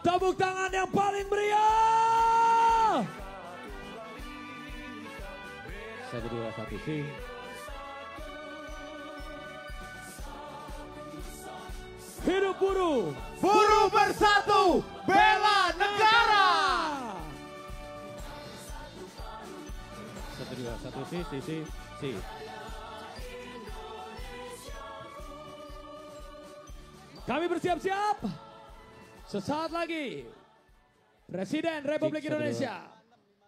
tepuk tangan yang paling meriah. 1, 2, 1, sing. Hidup buruh. Buruh bersatu, bela negara. 1, 2, 1, si. Kami bersiap-siap. Sesaat lagi Presiden Republik Indonesia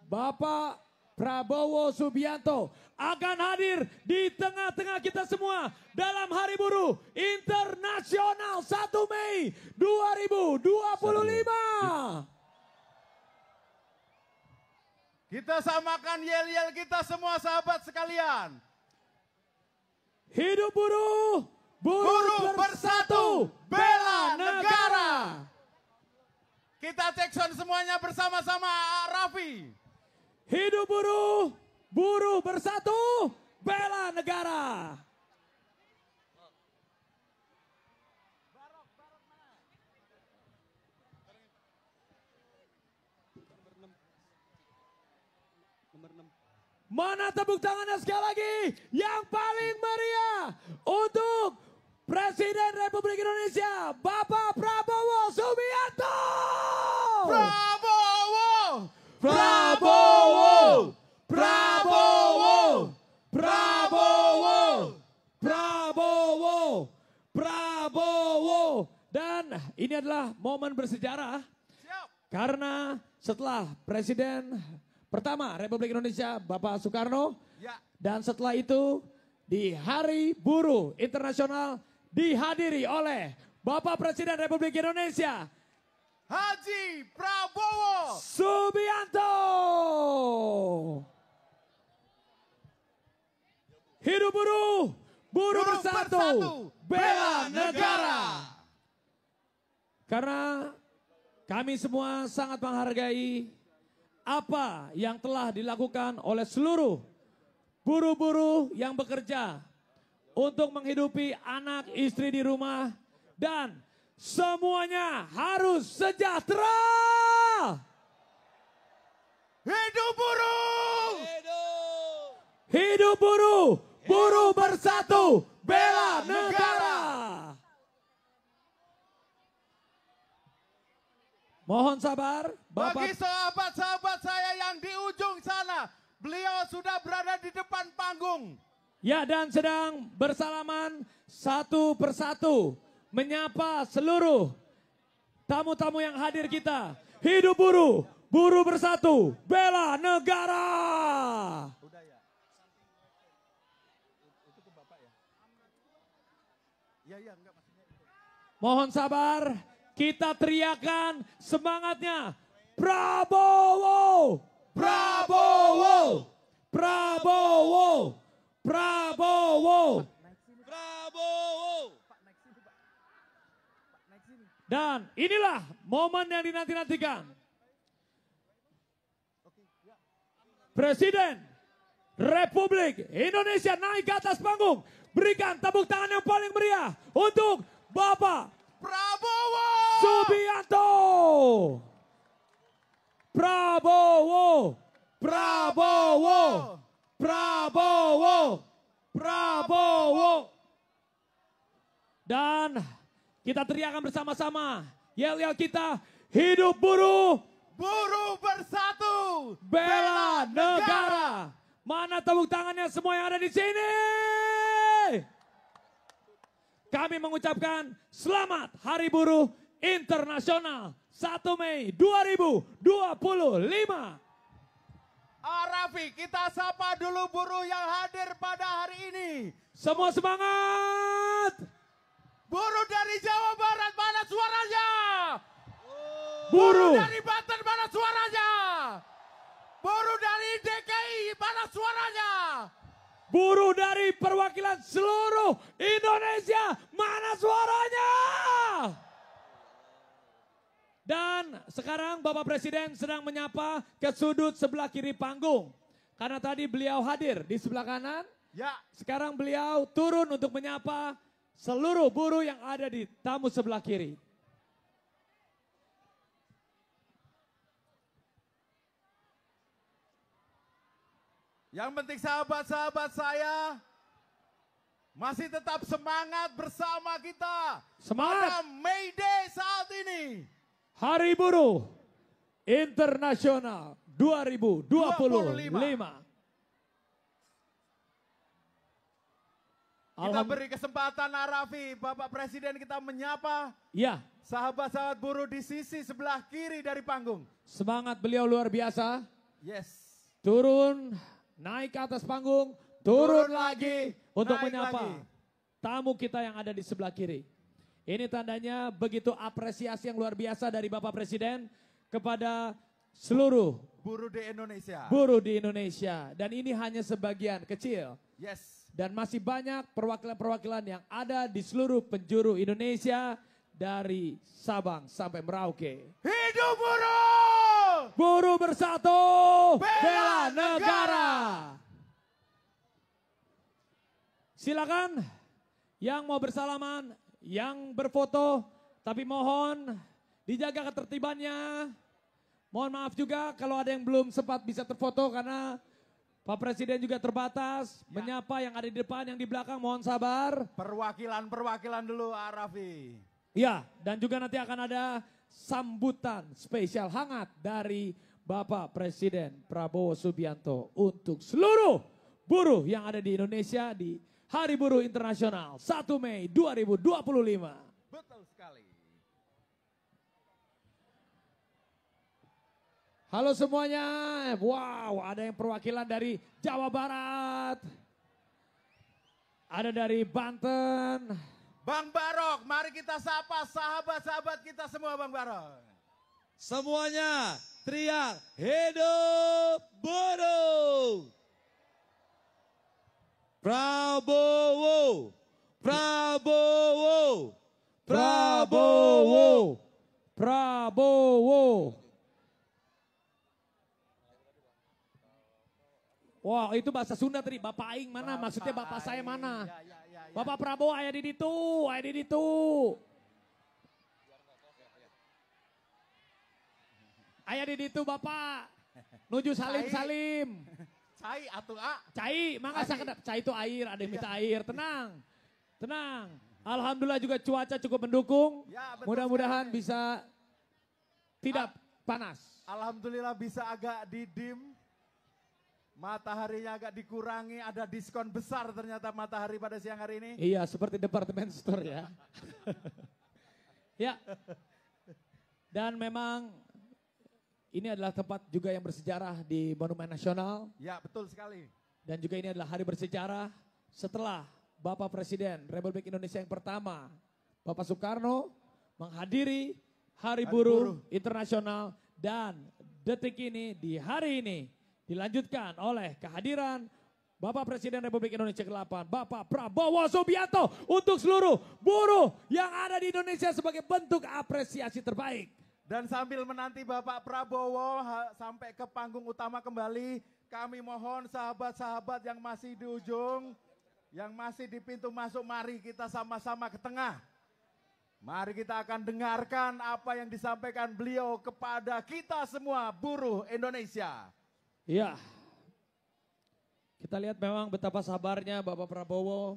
Bapak Prabowo Subianto akan hadir di tengah-tengah kita semua dalam Hari Buruh Internasional 1 Mei 2025. Kita samakan yel-yel kita semua sahabat sekalian. Hidup buruh, Buruh bersatu, bela negara. Kita take sound semuanya bersama-sama, Raffi. Hidup buruh, buruh bersatu, bela negara. Mana tepuk tangannya sekali lagi yang paling meriah untuk Presiden Republik Indonesia Bapak Prabowo Subianto. Prabowo, Prabowo, Prabowo, Prabowo, Prabowo, Prabowo. Dan ini adalah momen bersejarah karena setelah Presiden pertama Republik Indonesia Bapak Soekarno dan setelah itu di Hari Buruh Internasional dihadiri oleh Bapak Presiden Republik Indonesia Haji Prabowo Subianto. Hidup buruh, buruh bersatu, bela negara. Karena kami semua sangat menghargai apa yang telah dilakukan oleh seluruh buruh-buruh yang bekerja untuk menghidupi anak istri di rumah dan semuanya harus sejahtera. Hidup buruh! Hidup buruh, buruh bersatu, bela negara. Mohon sabar, Bapak. Bagi sahabat-sahabat saya yang di ujung sana, beliau sudah berada di depan panggung. Ya, dan sedang bersalaman satu persatu menyapa seluruh tamu-tamu yang hadir kita. Hidup buruh, buruh bersatu, bela negara. Mohon sabar, kita teriakan semangatnya. Prabowo, Prabowo, Prabowo, Prabowo, Prabowo. Dan inilah momen yang dinanti-nantikan. Presiden Republik Indonesia naik ke atas panggung. Berikan tepuk tangan yang paling meriah untuk Bapak Prabowo Subianto. Prabowo, Prabowo, Prabowo, Prabowo. Dan kita teriakan bersama-sama. Yel-yel kita, hidup buruh, buruh bersatu, bela negara. Mana tepuk tangannya semua yang ada di sini? Kami mengucapkan selamat Hari Buruh Internasional 1 Mei 2025. Raffi, kita sapa dulu buruh yang hadir pada hari ini. Semua semangat. Buruh dari Jawa Barat, mana suaranya? Buruh dari Banten, mana suaranya? Buruh dari DKI, mana suaranya? Buruh dari perwakilan seluruh Indonesia, mana suaranya? Dan sekarang Bapak Presiden sedang menyapa ke sudut sebelah kiri panggung. Karena tadi beliau hadir di sebelah kanan, sekarang beliau turun untuk menyapa seluruh buruh yang ada di tamu sebelah kiri. Yang penting sahabat-sahabat saya masih tetap semangat bersama kita. Semangat. Pada May Day saat ini. Hari Buruh Internasional 2025. Kita beri kesempatan Arafi, Bapak Presiden, kita menyapa ya sahabat-sahabat buruh di sisi sebelah kiri dari panggung. Semangat beliau luar biasa. Yes. Turun, naik ke atas panggung, turun lagi untuk menyapa lagi tamu kita yang ada di sebelah kiri. Ini tandanya begitu apresiasi yang luar biasa dari Bapak Presiden kepada seluruh buruh di Indonesia. Buruh di Indonesia. Dan ini hanya sebagian kecil. Yes. Dan masih banyak perwakilan-perwakilan yang ada di seluruh penjuru Indonesia dari Sabang sampai Merauke. Hidup buruh! Buruh bersatu, bela negara. Silakan yang mau bersalaman, yang berfoto, tapi mohon dijaga ketertibannya. Mohon maaf juga kalau ada yang belum sempat bisa terfoto karena Pak Presiden juga terbatas, menyapa yang ada di depan, yang di belakang, mohon sabar. Perwakilan dulu, Arafi. Ya, dan juga nanti akan ada sambutan spesial hangat dari Bapak Presiden Prabowo Subianto untuk seluruh buruh yang ada di Indonesia di Hari Buruh Internasional 1 Mei 2025. Betul sekali. Halo semuanya, wow ada yang perwakilan dari Jawa Barat, ada dari Banten. Bang Barok, mari kita sapa sahabat-sahabat kita semua Bang Barok. Semuanya teriak, hidup buruh. Prabowo, Prabowo, Prabowo, Prabowo. Wah itu bahasa Sunda tadi, Bapak Aing mana? Maksudnya Bapak saya mana? Ya. Bapak Prabowo ayah di ditu, ayah di ditu. Ayah di ditu Bapak. Nuju salim. Cai atuh A. Cai, mangga sakedap. Cai itu air, ada yang minta air. Tenang. Alhamdulillah juga cuaca cukup mendukung. Ya, mudah-mudahan bisa tidak panas. Alhamdulillah bisa agak didim. Mataharinya agak dikurangi, ada diskon besar ternyata matahari pada siang hari ini. Iya, seperti departemen store ya. Ya. Dan memang ini adalah tempat juga yang bersejarah di Monumen Nasional. Ya, betul sekali. Dan juga ini adalah hari bersejarah setelah Bapak Presiden Republik Indonesia yang pertama, Bapak Soekarno, menghadiri Hari Buruh Internasional. Dan detik ini, di hari ini, dilanjutkan oleh kehadiran Bapak Presiden Republik Indonesia ke-8, Bapak Prabowo Subianto untuk seluruh buruh yang ada di Indonesia sebagai bentuk apresiasi terbaik. Dan sambil menanti Bapak Prabowo sampai ke panggung utama kembali, kami mohon sahabat-sahabat yang masih di ujung, yang masih di pintu masuk, mari kita sama-sama ke tengah. Mari kita akan dengarkan apa yang disampaikan beliau kepada kita semua buruh Indonesia. Iya, kita lihat memang betapa sabarnya Bapak Prabowo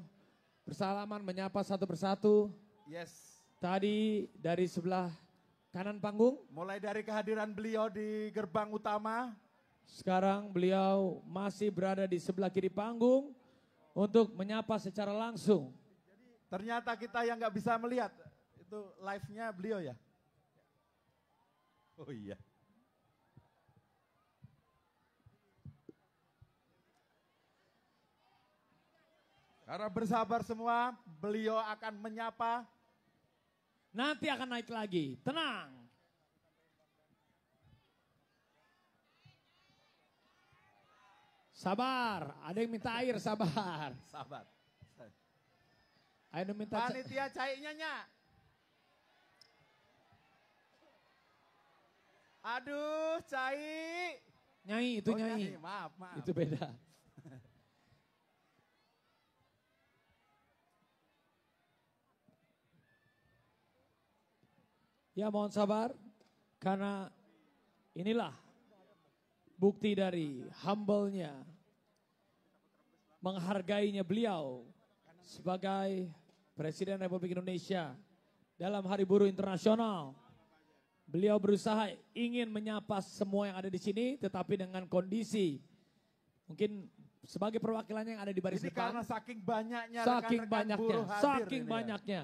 bersalaman menyapa satu persatu. Yes. Tadi dari sebelah kanan panggung. Mulai dari kehadiran beliau di gerbang utama. Sekarang beliau masih berada di sebelah kiri panggung untuk menyapa secara langsung. Ternyata kita yang nggak bisa melihat, itu live-nya beliau ya? Oh iya. Karena bersabar semua, beliau akan menyapa. Nanti akan naik lagi, tenang. Sabar, ada yang minta air, sabar. Sabar. Ada yang minta Panitia cainya nya. Aduh, cai. Nyai, itu nyai. Maaf. Itu beda. Ya mohon sabar, karena inilah bukti dari humble-nya menghargainya beliau sebagai Presiden Republik Indonesia dalam Hari Buruh Internasional. Beliau berusaha ingin menyapa semua yang ada di sini, tetapi dengan kondisi mungkin sebagai perwakilannya yang ada di baris Ini depan. karena saking banyaknya Saking rekan-rekan banyaknya, buruh hadir saking ini ya. banyaknya.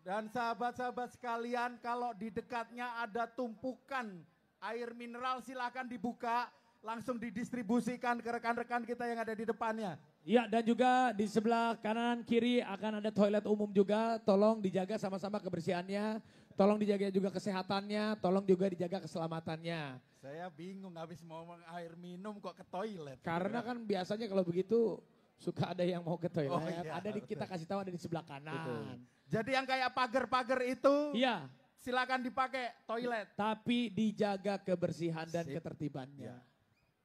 Dan sahabat-sahabat sekalian, kalau di dekatnya ada tumpukan air mineral, silakan dibuka, langsung didistribusikan ke rekan-rekan kita yang ada di depannya. Ya, dan juga di sebelah kanan kiri akan ada toilet umum juga. Tolong dijaga sama-sama kebersihannya. Tolong dijaga juga kesehatannya. Tolong juga dijaga keselamatannya. Saya bingung habis mau air minum kok ke toilet. Karena kan biasanya kalau begitu suka ada yang mau ke toilet. Oh, iya, ada kita kasih tahu ada di sebelah kanan. Betul. Jadi yang kayak pagar-pagar itu Iya, silakan dipakai toilet. tapi dijaga kebersihan dan Sip. ketertibannya. Ya.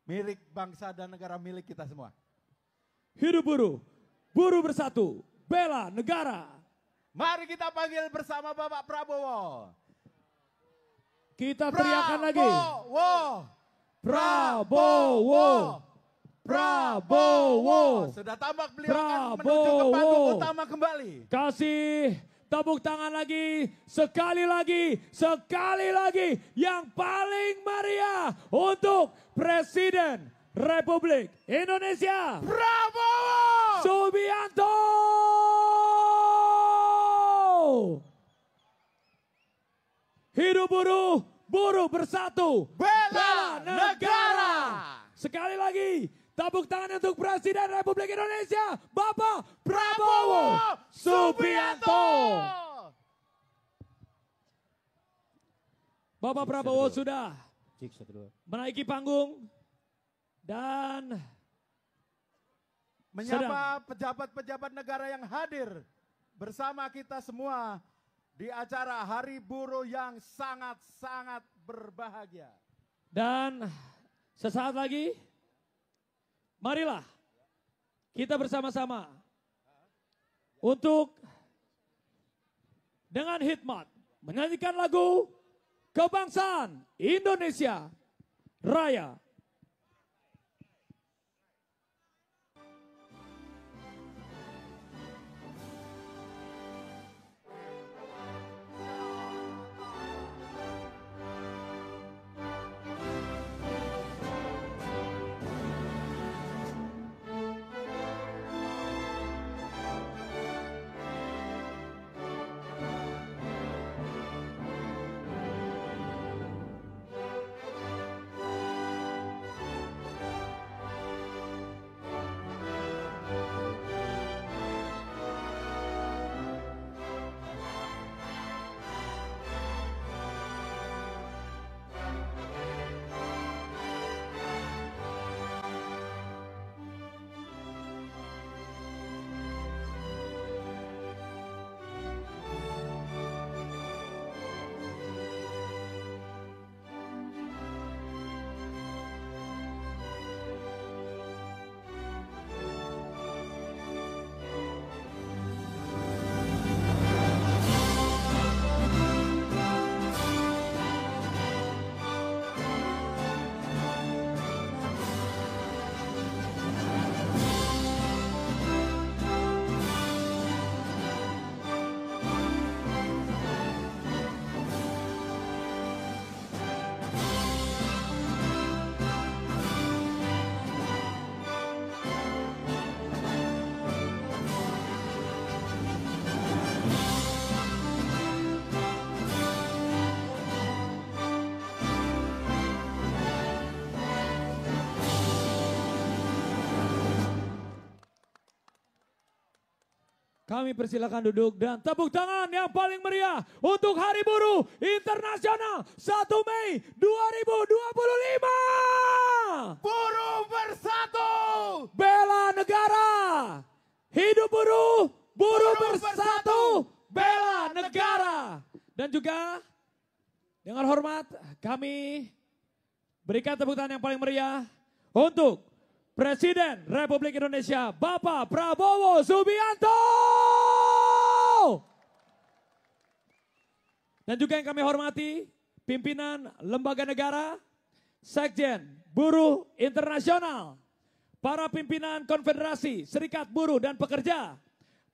Milik bangsa dan negara, milik kita semua. Hidup buruh, buruh bersatu, bela negara. Mari kita panggil bersama Bapak Prabowo. Kita teriakan lagi. Prabowo. Prabowo. Sudah tampak beliau akan menuju ke Prabowo. panggung utama kembali. Kasih tepuk tangan lagi, sekali lagi yang paling meriah untuk Presiden Republik Indonesia Prabowo. Subianto. Hidup buruh, buruh bersatu, Bela negara. Sekali lagi, tepuk tangan untuk Presiden Republik Indonesia, Bapak Prabowo Subianto. Bapak Prabowo sudah menaiki panggung dan Menyapa pejabat-pejabat negara yang hadir bersama kita semua di acara Hari Buruh yang sangat-sangat berbahagia. Dan sesaat lagi, marilah kita bersama-sama untuk dengan hikmat menyanyikan lagu kebangsaan Indonesia Raya. Kami persilakan duduk dan tepuk tangan yang paling meriah untuk Hari Buruh Internasional 1 Mei 2025. Buruh bersatu. Bela negara. Hidup buruh, buruh bersatu, bela negara. Dan juga dengan hormat kami berikan tepuk tangan yang paling meriah untuk Presiden Republik Indonesia Bapak Prabowo Subianto. Dan juga yang kami hormati pimpinan lembaga negara, Sekjen Buruh Internasional, para pimpinan Konfederasi Serikat Buruh dan Pekerja,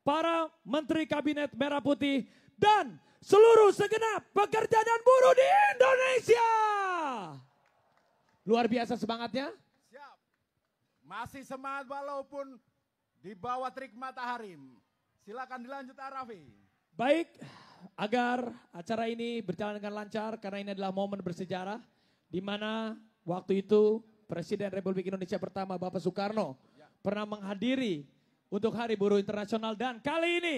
para Menteri Kabinet Merah Putih, dan seluruh segenap pekerja dan buruh di Indonesia. Luar biasa semangatnya. Siap. Masih semangat walaupun di bawah terik matahari. Silakan dilanjut Arafi. Baik, agar acara ini berjalan dengan lancar karena ini adalah momen bersejarah di mana waktu itu Presiden Republik Indonesia pertama Bapak Soekarno pernah menghadiri untuk Hari Buruh Internasional, dan kali ini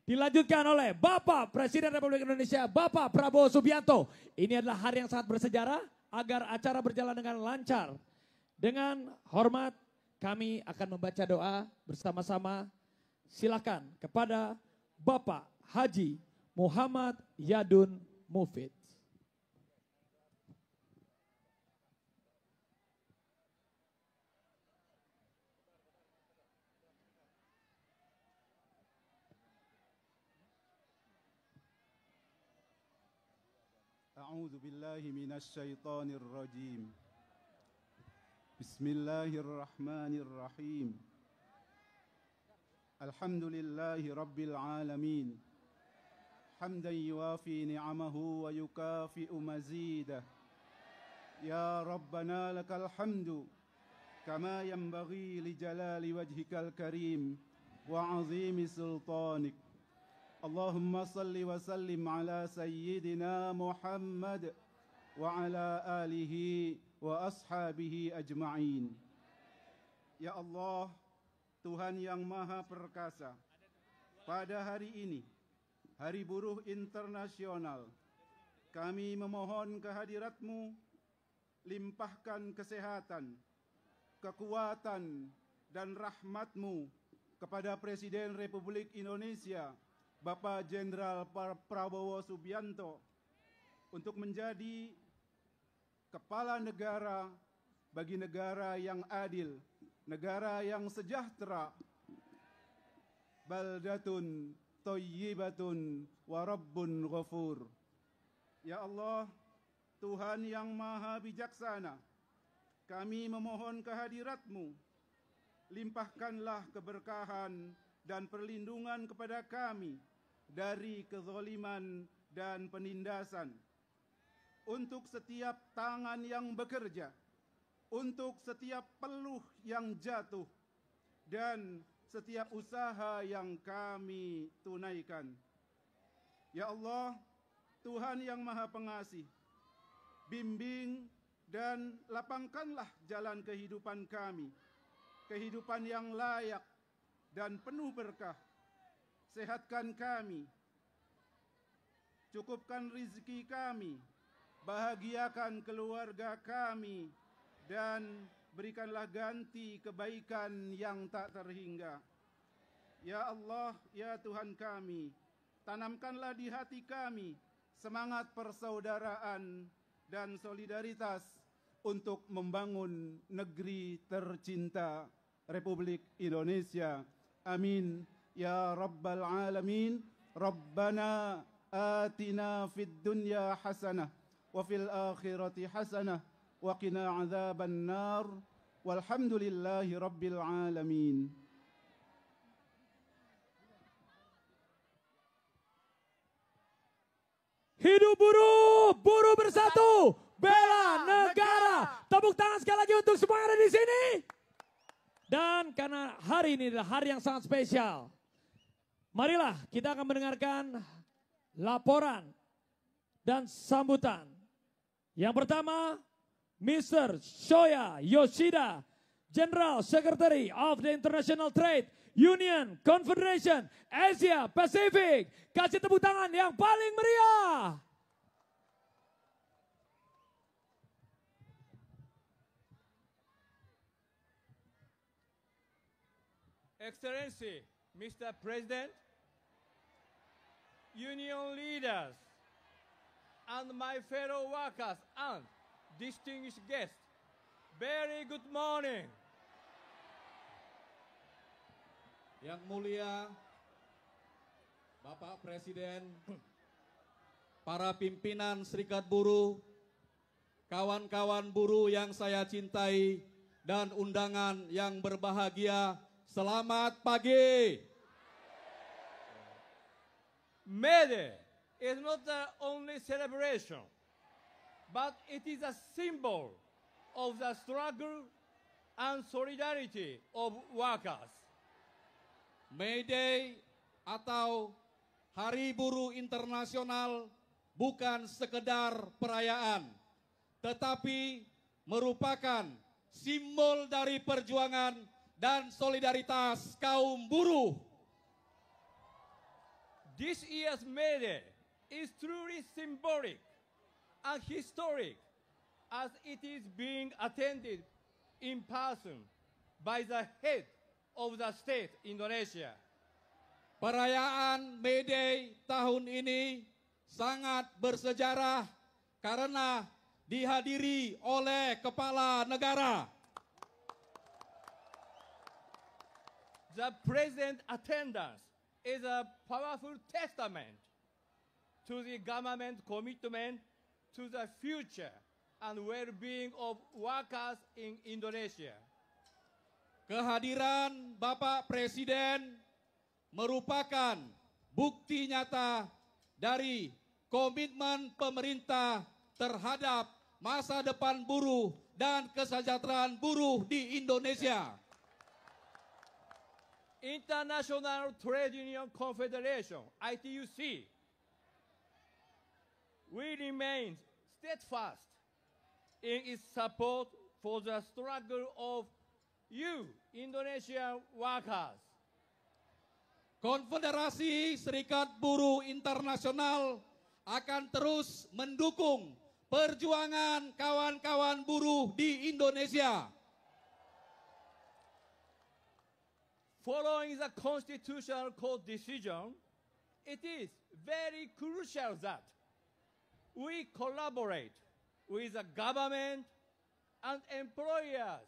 dilanjutkan oleh Bapak Presiden Republik Indonesia Bapak Prabowo Subianto. Ini adalah hari yang sangat bersejarah agar acara berjalan dengan lancar. Dengan hormat kami akan membaca doa bersama-sama. Silakan kepada Bapak Haji Muhammad Yadun Mufid. أعوذ بالله من الشيطان الرجيم بسم الله الرحمن الرحيم الحمد لله رب العالمين حمدا يوافي نعمه ويكافئ مزيده يا ربنا لك الحمد كما ينبغي لجلال وجهك الكريم وعظيم سلطانك اللهم صل وسلم على سيدنا محمد وعلى آله وأصحابه أجمعين. Ya Allah, Tuhan yang Maha Perkasa, pada hari ini, Hari Buruh Internasional, kami memohon kehadirat-Mu, limpahkan kesehatan, kekuatan, dan rahmat-Mu kepada Presiden Republik Indonesia, Bapak Jenderal Prabowo Subianto, untuk menjadi kepala negara bagi negara yang adil, negara yang sejahtera, baldatun thayyibatun wa rabbun ghafur. Ya Allah, Tuhan yang Maha Bijaksana, kami memohon kehadirat-Mu, limpahkanlah keberkahan dan perlindungan kepada kami dari kezaliman dan penindasan, untuk setiap tangan yang bekerja, untuk setiap peluh yang jatuh, dan setiap usaha yang kami tunaikan. Ya Allah, Tuhan yang Maha Pengasih, bimbing dan lapangkanlah jalan kehidupan kami, kehidupan yang layak dan penuh berkah. Sehatkan kami, cukupkan rizki kami, bahagiakan keluarga kami, dan berikanlah ganti kebaikan yang tak terhingga. Ya Allah, ya Tuhan kami, tanamkanlah di hati kami semangat persaudaraan dan solidaritas untuk membangun negeri tercinta Republik Indonesia. Amin. Ya Rabbal Alamin. Rabbana atina fid dunya hasanah wa fil akhirati hasanah wa qina adzaban nar. Walhamdulillahi Rabbil Alamin. Hidup buruh, buruh bersatu, bela negara. Tepuk tangan sekali lagi untuk semua yang ada di sini. Dan karena hari ini adalah hari yang sangat spesial, marilah kita akan mendengarkan laporan dan sambutan. Yang pertama, Mr. Shoya Yoshida, General Secretary of the International Trade Union Confederation Asia Pacific. Kasih tepuk tangan yang paling meriah. Excellency, Mr. President, union leaders, and my fellow workers and distinguished guests, very good morning. Yang mulia Bapak Presiden, para pimpinan Serikat Buruh, kawan-kawan buruh yang saya cintai, dan undangan yang berbahagia, selamat pagi. May Day is not the only celebration, but it is a symbol of the struggle and solidarity of workers. May Day atau Hari Buruh Internasional bukan sekedar perayaan, tetapi merupakan simbol dari perjuangan dan solidaritas kaum buruh. This year's May Day is truly symbolic and historic as it is being attended in person by the head of the state Indonesia. Perayaan May Day tahun ini sangat bersejarah karena dihadiri oleh kepala negara. The present attendance is a powerful testament to the government commitment to the future and well-being of workers in Indonesia. Kehadiran Bapak Presiden merupakan bukti nyata dari komitmen pemerintah terhadap masa depan buruh dan kesejahteraan buruh di Indonesia. International Trade Union Confederation, ITUC, will remain steadfast in its support for the struggle of you, Indonesian workers. Konfederasi Serikat Buruh Internasional akan terus mendukung perjuangan kawan-kawan buruh di Indonesia. Following the Constitutional Court decision, it is very crucial that we collaborate with the government and employers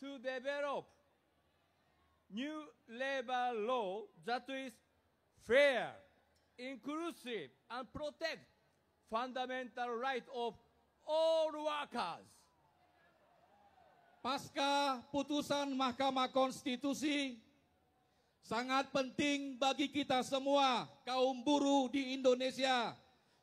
to develop new labor law that is fair, inclusive, and protect fundamental rights of all workers. Pasca putusan Mahkamah Konstitusi, sangat penting bagi kita semua kaum buruh di Indonesia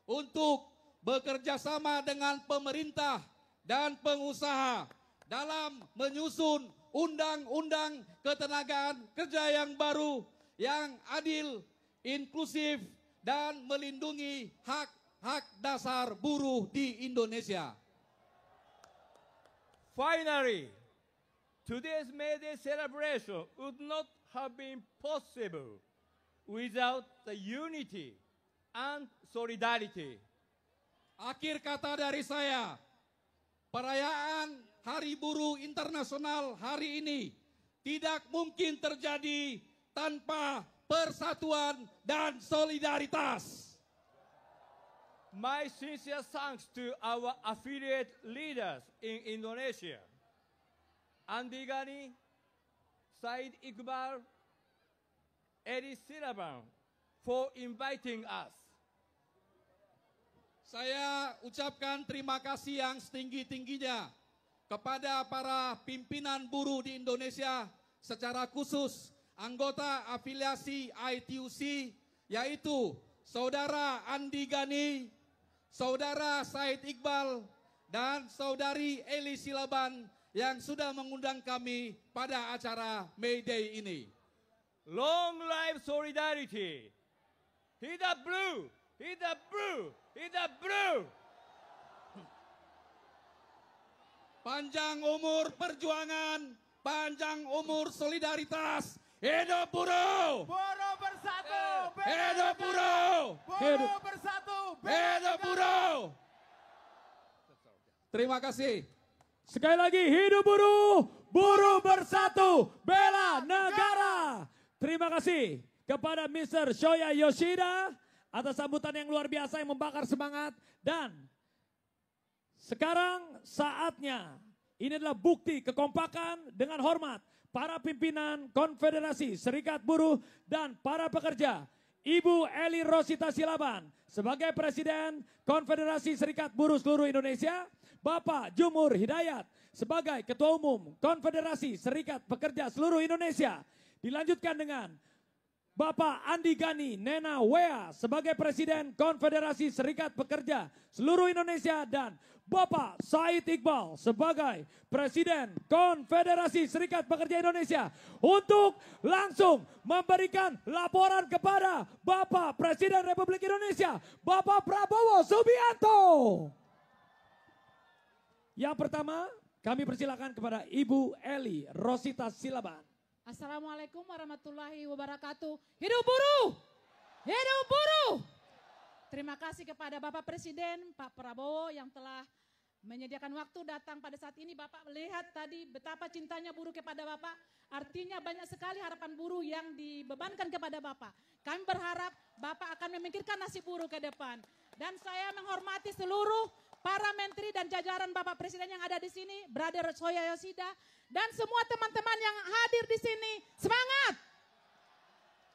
untuk bekerja sama dengan pemerintah dan pengusaha dalam menyusun undang-undang ketenagaan kerja yang baru, yang adil, inklusif, dan melindungi hak-hak dasar buruh di Indonesia. Finally, today's May Day celebration would not have been possible without the unity and solidarity. Akhir kata dari saya, perayaan Hari Buruh Internasional hari ini tidak mungkin terjadi tanpa persatuan dan solidaritas. My sincere thanks to our affiliate leaders in Indonesia, Andi Gani, Said Iqbal, Edi Silaban, for inviting us. Saya ucapkan terima kasih yang setinggi-tingginya kepada para pimpinan buruh di Indonesia, secara khusus anggota afiliasi ITUC, yaitu Saudara Andi Gani, Saudara Said Iqbal, dan Saudari Eli Silaban yang sudah mengundang kami pada acara May Day ini. Long life solidarity. Hida blue, hida blue, hida blue. Panjang umur perjuangan, panjang umur solidaritas. Hidup buruh! Buruh bersatu! Hidup buruh! Buruh bersatu! Hidup buruh! Terima kasih. Sekali lagi, hidup buruh, buruh bersatu, bela negara. Terima kasih kepada Mr. Shoya Yoshida atas sambutan yang luar biasa yang membakar semangat. Dan sekarang saatnya, ini adalah bukti kekompakan dengan hormat para pimpinan Konfederasi Serikat Buruh dan para pekerja. Ibu Eli Rosita Silaban sebagai Presiden Konfederasi Serikat Buruh seluruh Indonesia, Bapak Jumhur Hidayat sebagai Ketua Umum Konfederasi Serikat Pekerja Seluruh Indonesia. Dilanjutkan dengan Bapak Andi Gani Nena Wea sebagai Presiden Konfederasi Serikat Pekerja Seluruh Indonesia dan Bapak Said Iqbal sebagai Presiden Konfederasi Serikat Pekerja Indonesia untuk langsung memberikan laporan kepada Bapak Presiden Republik Indonesia, Bapak Prabowo Subianto. Yang pertama, kami persilakan kepada Ibu Eli Rosita Silaban. Assalamualaikum warahmatullahi wabarakatuh. Hidup buruh! Hidup buruh! Terima kasih kepada Bapak Presiden, Pak Prabowo yang telah menyediakan waktu datang pada saat ini. Bapak melihat tadi betapa cintanya buruh kepada Bapak. Artinya banyak sekali harapan buruh yang dibebankan kepada Bapak. Kami berharap Bapak akan memikirkan nasib buruh ke depan. Dan saya menghormati seluruh para menteri dan jajaran Bapak Presiden yang ada di sini, Brother Soya Yoshida, dan semua teman-teman yang hadir di sini. Semangat!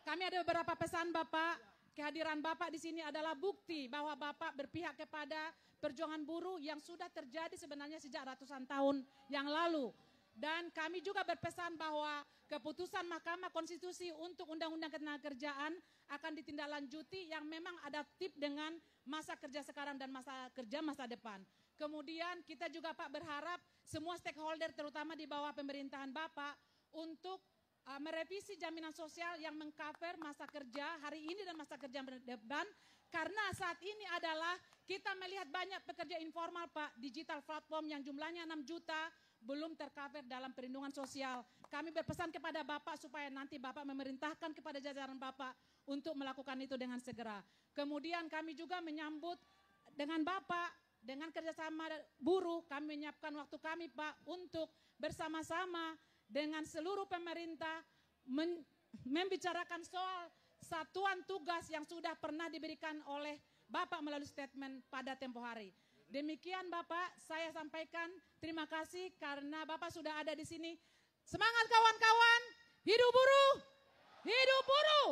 Kami ada beberapa pesan Bapak. Kehadiran Bapak di sini adalah bukti bahwa Bapak berpihak kepada perjuangan buruh yang sudah terjadi sebenarnya sejak ratusan tahun yang lalu. Dan kami juga berpesan bahwa keputusan Mahkamah Konstitusi untuk Undang-Undang Ketenagakerjaan akan ditindaklanjuti yang memang adaptif dengan masa kerja sekarang dan masa kerja masa depan. Kemudian kita juga Pak berharap semua stakeholder terutama di bawah pemerintahan Bapak untuk merevisi jaminan sosial yang mengcover masa kerja hari ini dan masa kerja depan. Karena saat ini adalah kita melihat banyak pekerja informal Pak, digital platform yang jumlahnya 6 juta belum tercover dalam perlindungan sosial. Kami berpesan kepada Bapak supaya nanti Bapak memerintahkan kepada jajaran Bapak untuk melakukan itu dengan segera. Kemudian kami juga menyambut dengan Bapak, dengan kerjasama buruh, kami menyiapkan waktu kami Pak untuk bersama-sama dengan seluruh pemerintah membicarakan soal satuan tugas yang sudah pernah diberikan oleh Bapak melalui statement pada tempo hari. Demikian Bapak, saya sampaikan terima kasih karena Bapak sudah ada di sini. Semangat kawan-kawan, hidup buruh, hidup buruh,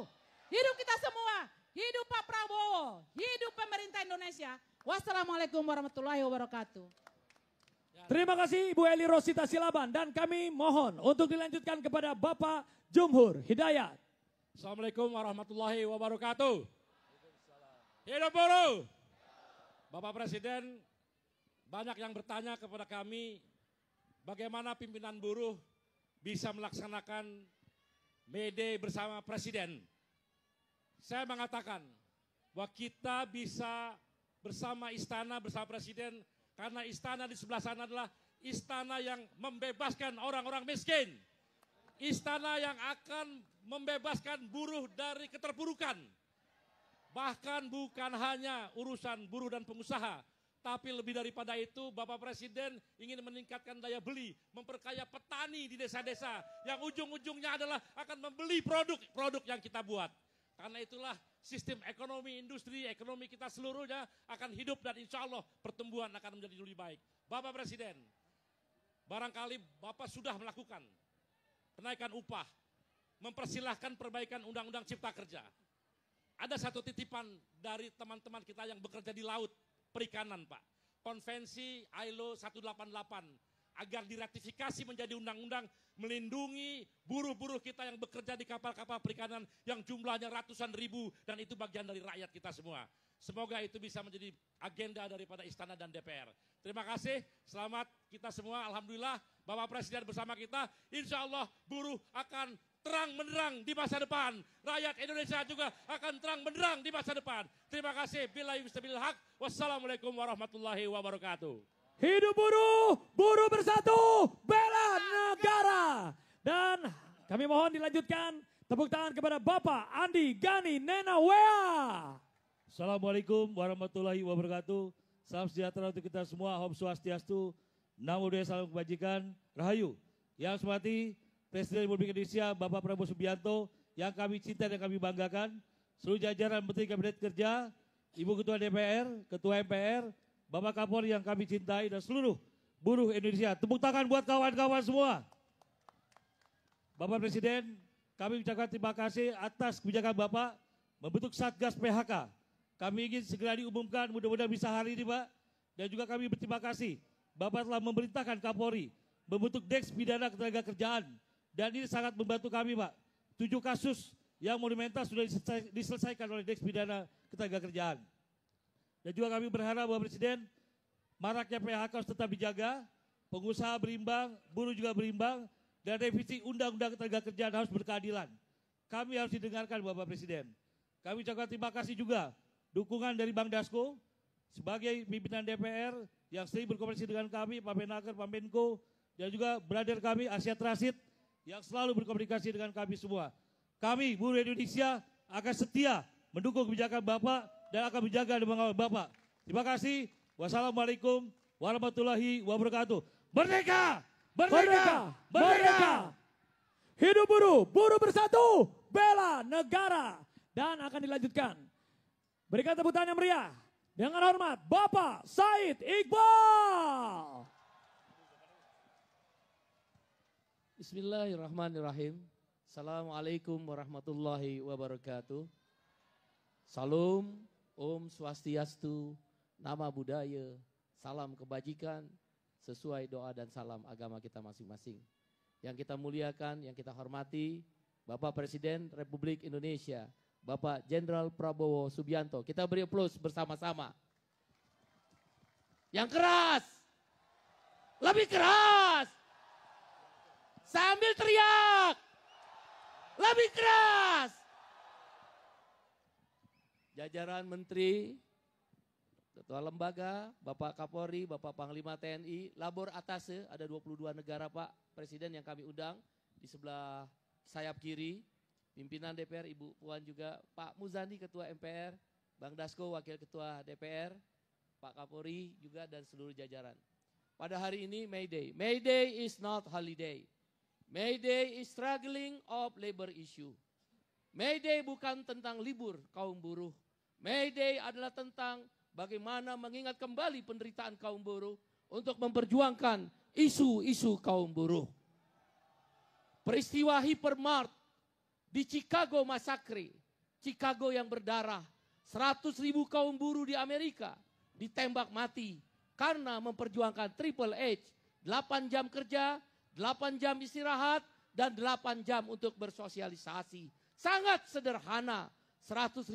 hidup kita semua, hidup Pak Prabowo, hidup pemerintah Indonesia. Wassalamualaikum warahmatullahi wabarakatuh. Terima kasih Ibu Eli Rosita Silaban dan kami mohon untuk dilanjutkan kepada Bapak Jumhur Hidayat. Assalamualaikum warahmatullahi wabarakatuh. Hidup buruh. Bapak Presiden, banyak yang bertanya kepada kami bagaimana pimpinan buruh bisa melaksanakan May Day bersama Presiden. Saya mengatakan bahwa kita bisa bersama istana, bersama Presiden, karena istana di sebelah sana adalah istana yang membebaskan orang-orang miskin. Istana yang akan membebaskan buruh dari keterpurukan. Bahkan bukan hanya urusan buruh dan pengusaha, tapi lebih daripada itu Bapak Presiden ingin meningkatkan daya beli, memperkaya petani di desa-desa yang ujung-ujungnya adalah akan membeli produk-produk yang kita buat. Karena itulah sistem ekonomi, industri, ekonomi kita seluruhnya akan hidup dan insya Allah pertumbuhan akan menjadi lebih baik. Bapak Presiden, barangkali Bapak sudah melakukan kenaikan upah, mempersilahkan perbaikan Undang-Undang Cipta Kerja. Ada satu titipan dari teman-teman kita yang bekerja di laut, perikanan Pak. Konvensi ILO 188 agar diratifikasi menjadi undang-undang melindungi buruh-buruh kita yang bekerja di kapal-kapal perikanan yang jumlahnya ratusan ribu dan itu bagian dari rakyat kita semua. Semoga itu bisa menjadi agenda daripada Istana dan DPR. Terima kasih, selamat kita semua. Alhamdulillah Bapak Presiden bersama kita. Insya Allah buruh akan terang benderang di masa depan. Rakyat Indonesia juga akan terang benderang di masa depan. Terima kasih. Billahi wastafil haq. Wassalamualaikum warahmatullahi wabarakatuh. Hidup buruh, buruh bersatu, bela negara. Dan kami mohon dilanjutkan tepuk tangan kepada Bapak Andi Gani Nena Wea. Assalamualaikum warahmatullahi wabarakatuh. Salam sejahtera untuk kita semua. Om Swastiastu, Namo Buddhaya, salam kebajikan, Rahayu. Yang saya hormati Presiden Republik Indonesia Bapak Prabowo Subianto, yang kami cinta dan kami banggakan, seluruh jajaran Menteri Kabinet Kerja, Ibu Ketua DPR, Ketua MPR, Bapak Kapolri yang kami cintai dan seluruh buruh Indonesia. Tepuk tangan buat kawan-kawan semua. Bapak Presiden, kami ucapkan terima kasih atas kebijakan Bapak membentuk Satgas PHK. Kami ingin segera diumumkan, mudah-mudahan bisa hari ini Pak. Dan juga kami berterima kasih Bapak telah memerintahkan Kapolri membentuk Deks Pidana Ketenagakerjaan. Dan ini sangat membantu kami, Pak. 7 kasus yang monumental sudah diselesaikan oleh Deks Pidana Ketenagakerjaan. Dan juga kami berharap Bapak Presiden, maraknya PHK harus tetap dijaga, pengusaha berimbang, buruh juga berimbang, dan revisi Undang-Undang Ketenagakerjaan harus berkeadilan. Kami harus didengarkan Bapak Presiden. Kami ucapkan terima kasih juga dukungan dari Bang Dasko sebagai pimpinan DPR yang sering berkomunikasi dengan kami, Pak Menaker, Pak Menko, dan juga brother kami Asia Transit yang selalu berkomunikasi dengan kami semua. Kami buruh Indonesia akan setia mendukung kebijakan Bapak dan akan menjaga dan mengawal Bapak. Terima kasih. Wassalamualaikum warahmatullahi wabarakatuh. Merdeka! Merdeka! Merdeka! Hidup buruh, buruh bersatu, bela negara. Dan akan dilanjutkan. Berikan tepuk tangan yang meriah. Dengan hormat, Bapak Said Iqbal. Bismillahirrahmanirrahim. Assalamualaikum warahmatullahi wabarakatuh. Salam, Om Swastiastu, Nama Budaya, salam kebajikan, sesuai doa dan salam agama kita masing-masing. Yang kita muliakan, yang kita hormati, Bapak Presiden Republik Indonesia, Bapak Jenderal Prabowo Subianto. Kita beri aplaus bersama-sama. Yang keras, lebih keras, sambil teriak, lebih keras. Jajaran Menteri, Ketua Lembaga, Bapak Kapolri, Bapak Panglima TNI, Labor Atase, ada 22 negara Pak Presiden yang kami undang. Di sebelah sayap kiri, pimpinan DPR, Ibu Puan juga, Pak Muzani Ketua MPR, Bang Dasko Wakil Ketua DPR, Pak Kapolri juga dan seluruh jajaran. Pada hari ini May Day. May Day is not holiday. May Day is struggling of labor issue. May Day bukan tentang libur kaum buruh. May Day adalah tentang bagaimana mengingat kembali penderitaan kaum buruh untuk memperjuangkan isu-isu kaum buruh. Peristiwa Hypermart di Chicago Massacre, Chicago yang berdarah, 100.000 kaum buruh di Amerika ditembak mati karena memperjuangkan Triple H, 8 jam kerja, 8 jam istirahat, dan 8 jam untuk bersosialisasi. Sangat sederhana, 100.000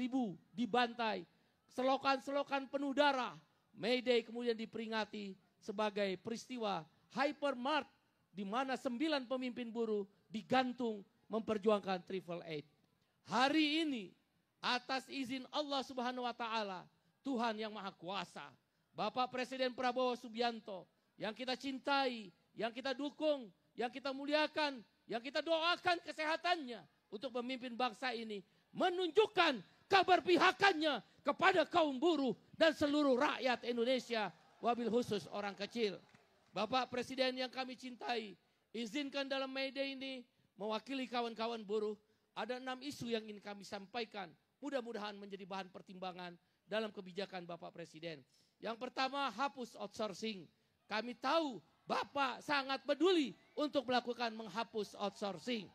dibantai, selokan-selokan penuh darah. May Day kemudian diperingati sebagai peristiwa Hypermart di mana 9 pemimpin buruh digantung memperjuangkan Triple H. Hari ini atas izin Allah Subhanahu wa taala, Tuhan yang Maha Kuasa, Bapak Presiden Prabowo Subianto yang kita cintai, yang kita dukung, yang kita muliakan, yang kita doakan kesehatannya untuk memimpin bangsa ini, menunjukkan keberpihakannya kepada kaum buruh dan seluruh rakyat Indonesia, wabil khusus orang kecil. Bapak Presiden yang kami cintai, izinkan dalam May Day ini mewakili kawan-kawan buruh, ada 6 isu yang ingin kami sampaikan. Mudah-mudahan menjadi bahan pertimbangan dalam kebijakan Bapak Presiden. Yang pertama, hapus outsourcing. Kami tahu Bapak sangat peduli untuk melakukan menghapus outsourcing.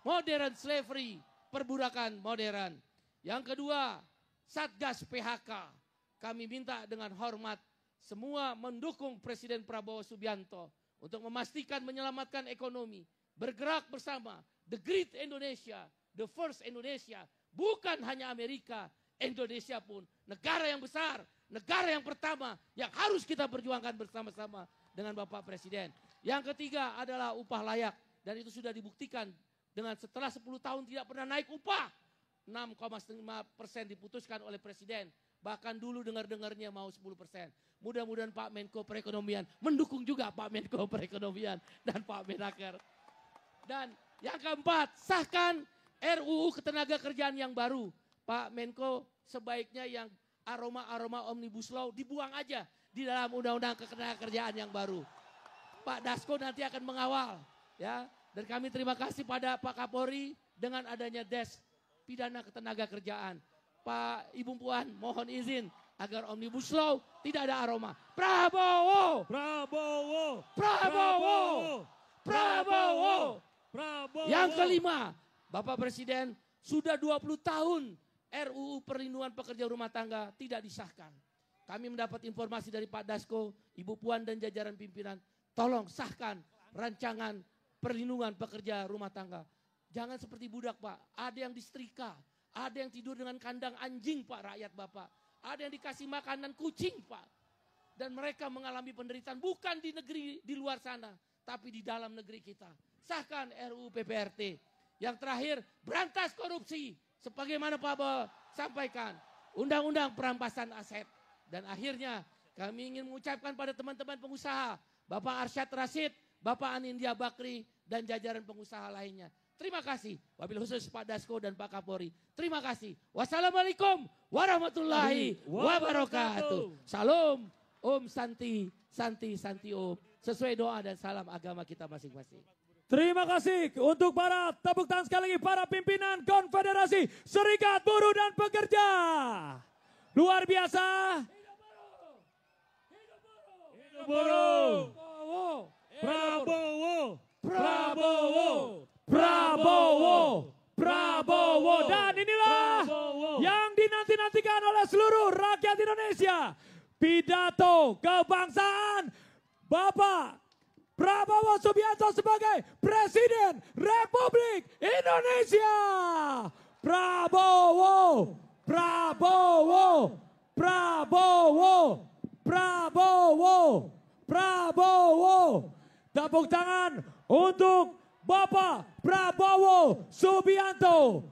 Modern slavery, perbudakan modern. Yang kedua, Satgas PHK. Kami minta dengan hormat semua mendukung Presiden Prabowo Subianto untuk memastikan menyelamatkan ekonomi. Bergerak bersama, the great Indonesia, the first Indonesia. Bukan hanya Amerika, Indonesia pun negara yang besar, negara yang pertama yang harus kita perjuangkan bersama-sama dengan Bapak Presiden. Yang ketiga adalah upah layak, dan itu sudah dibuktikan dengan setelah 10 tahun tidak pernah naik upah. 6,5% diputuskan oleh Presiden. Bahkan dulu dengar-dengarnya mau 10%. Mudah-mudahan Pak Menko Perekonomian mendukung juga Pak Menko Perekonomian dan Pak Menaker. Dan yang keempat, sahkan RUU Ketenagakerjaan yang baru. Pak Menko, sebaiknya yang aroma-aroma Omnibus Law dibuang aja di dalam Undang-Undang Ketenagakerjaan yang baru. Pak Dasko nanti akan mengawal, ya. Dan kami terima kasih pada Pak Kapolri dengan adanya Des Pidana Ketenagakerjaan. Pak Ibu Puan, mohon izin agar Omnibus Law tidak ada aroma. Prabowo! Prabowo! Prabowo! Prabowo! Prabowo! Yang kelima, Bapak Presiden, sudah 20 tahun RUU Perlindungan Pekerja Rumah Tangga tidak disahkan. kami mendapat informasi dari Pak Dasko, Ibu Puan dan jajaran pimpinan, tolong sahkan rancangan perlindungan pekerja rumah tangga. Jangan seperti budak Pak, ada yang disetrika, ada yang tidur dengan kandang anjing Pak rakyat Bapak. Ada yang dikasih makanan kucing Pak. Dan mereka mengalami penderitaan bukan di negeri di luar sana, tapi di dalam negeri kita. Sahkan RUU PPRT. Yang terakhir, berantas korupsi. Sebagaimana Pak Bawa sampaikan, undang-undang perampasan aset. Dan akhirnya kami ingin mengucapkan pada teman-teman pengusaha, Bapak Arsyad Rashid, Bapak Anindya Bakri, dan jajaran pengusaha lainnya. Terima kasih. Wabil khusus Pak Dasko dan Pak Kapolri. Terima kasih. Wassalamualaikum warahmatullahi wabarakatuh. Salam, Om Santi, Santi, Santi Om. Sesuai doa dan salam agama kita masing-masing. Terima kasih untuk para tepuk tangan sekali lagi para pimpinan Konfederasi Serikat Buruh dan Pekerja. Luar biasa. Hidup buruh. Prabowo. Prabowo. Prabowo. Prabowo. Dan inilah yang dinanti-nantikan oleh seluruh rakyat Indonesia. Pidato kebangsaan Bapak Prabowo Subianto sebagai Presiden Republik Indonesia. Prabowo. Prabowo. Prabowo. Prabowo. Prabowo. Tepuk tangan untuk Bapak Prabowo Subianto.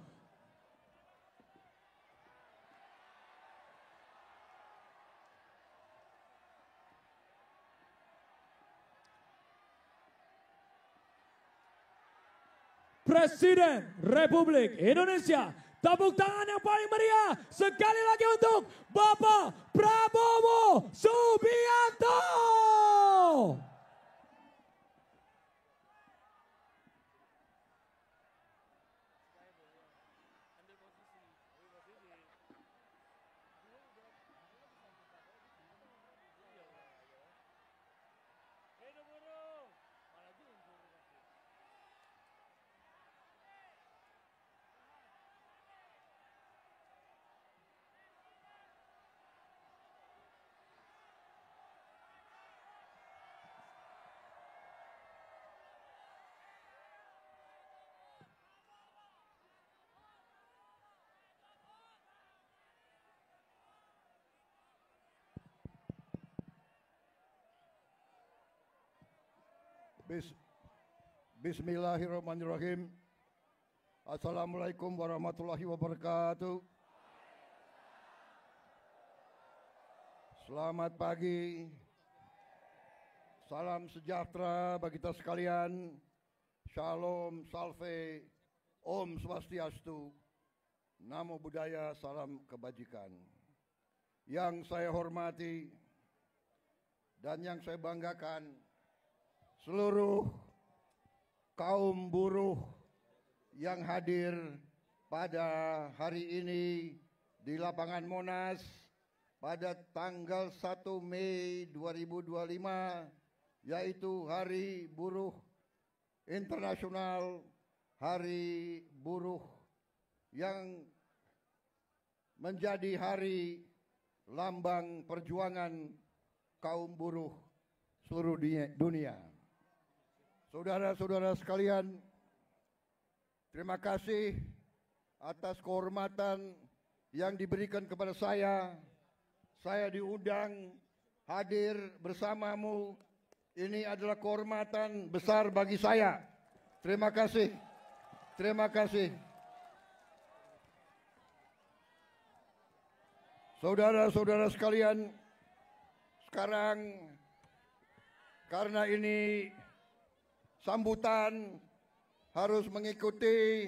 Presiden Republik Indonesia. Tepuk tangan yang paling meriah sekali lagi untuk Bapak Prabowo Subianto. Bismillahirrahmanirrahim. Assalamualaikum warahmatullahi wabarakatuh. Selamat pagi. Salam sejahtera bagi kita sekalian. Shalom, salve, Om Swastiastu. Namo Buddhaya, salam kebajikan. Yang saya hormati dan yang saya banggakan, seluruh kaum buruh yang hadir pada hari ini di lapangan Monas pada tanggal 1 Mei 2025, yaitu Hari Buruh Internasional, Hari Buruh yang menjadi hari lambang perjuangan kaum buruh seluruh dunia. Saudara-saudara sekalian, terima kasih atas kehormatan yang diberikan kepada saya. Saya diundang hadir bersamamu. Ini adalah kehormatan besar bagi saya. Terima kasih. Terima kasih. Saudara-saudara sekalian, sekarang karena ini sambutan harus mengikuti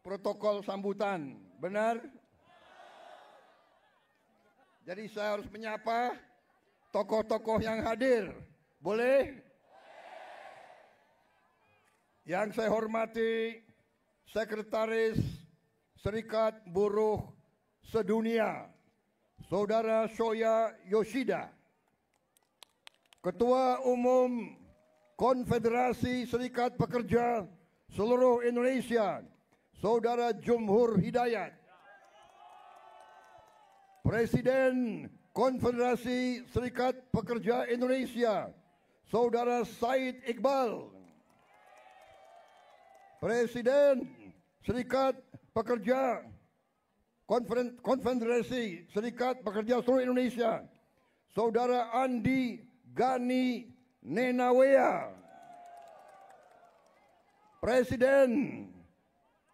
protokol sambutan, benar? Jadi saya harus menyapa tokoh-tokoh yang hadir, boleh? Yang saya hormati Sekretaris Serikat Buruh Sedunia, Saudara Shoya Yoshida, Ketua Umum Konfederasi Serikat Pekerja seluruh Indonesia, Saudara Jumhur Hidayat, Presiden Konfederasi Serikat Pekerja Indonesia, Saudara Said Iqbal. Presiden Serikat Pekerja Konfederasi Serikat Pekerja Seluruh Indonesia, Saudara Andi Gani Nenawea. Presiden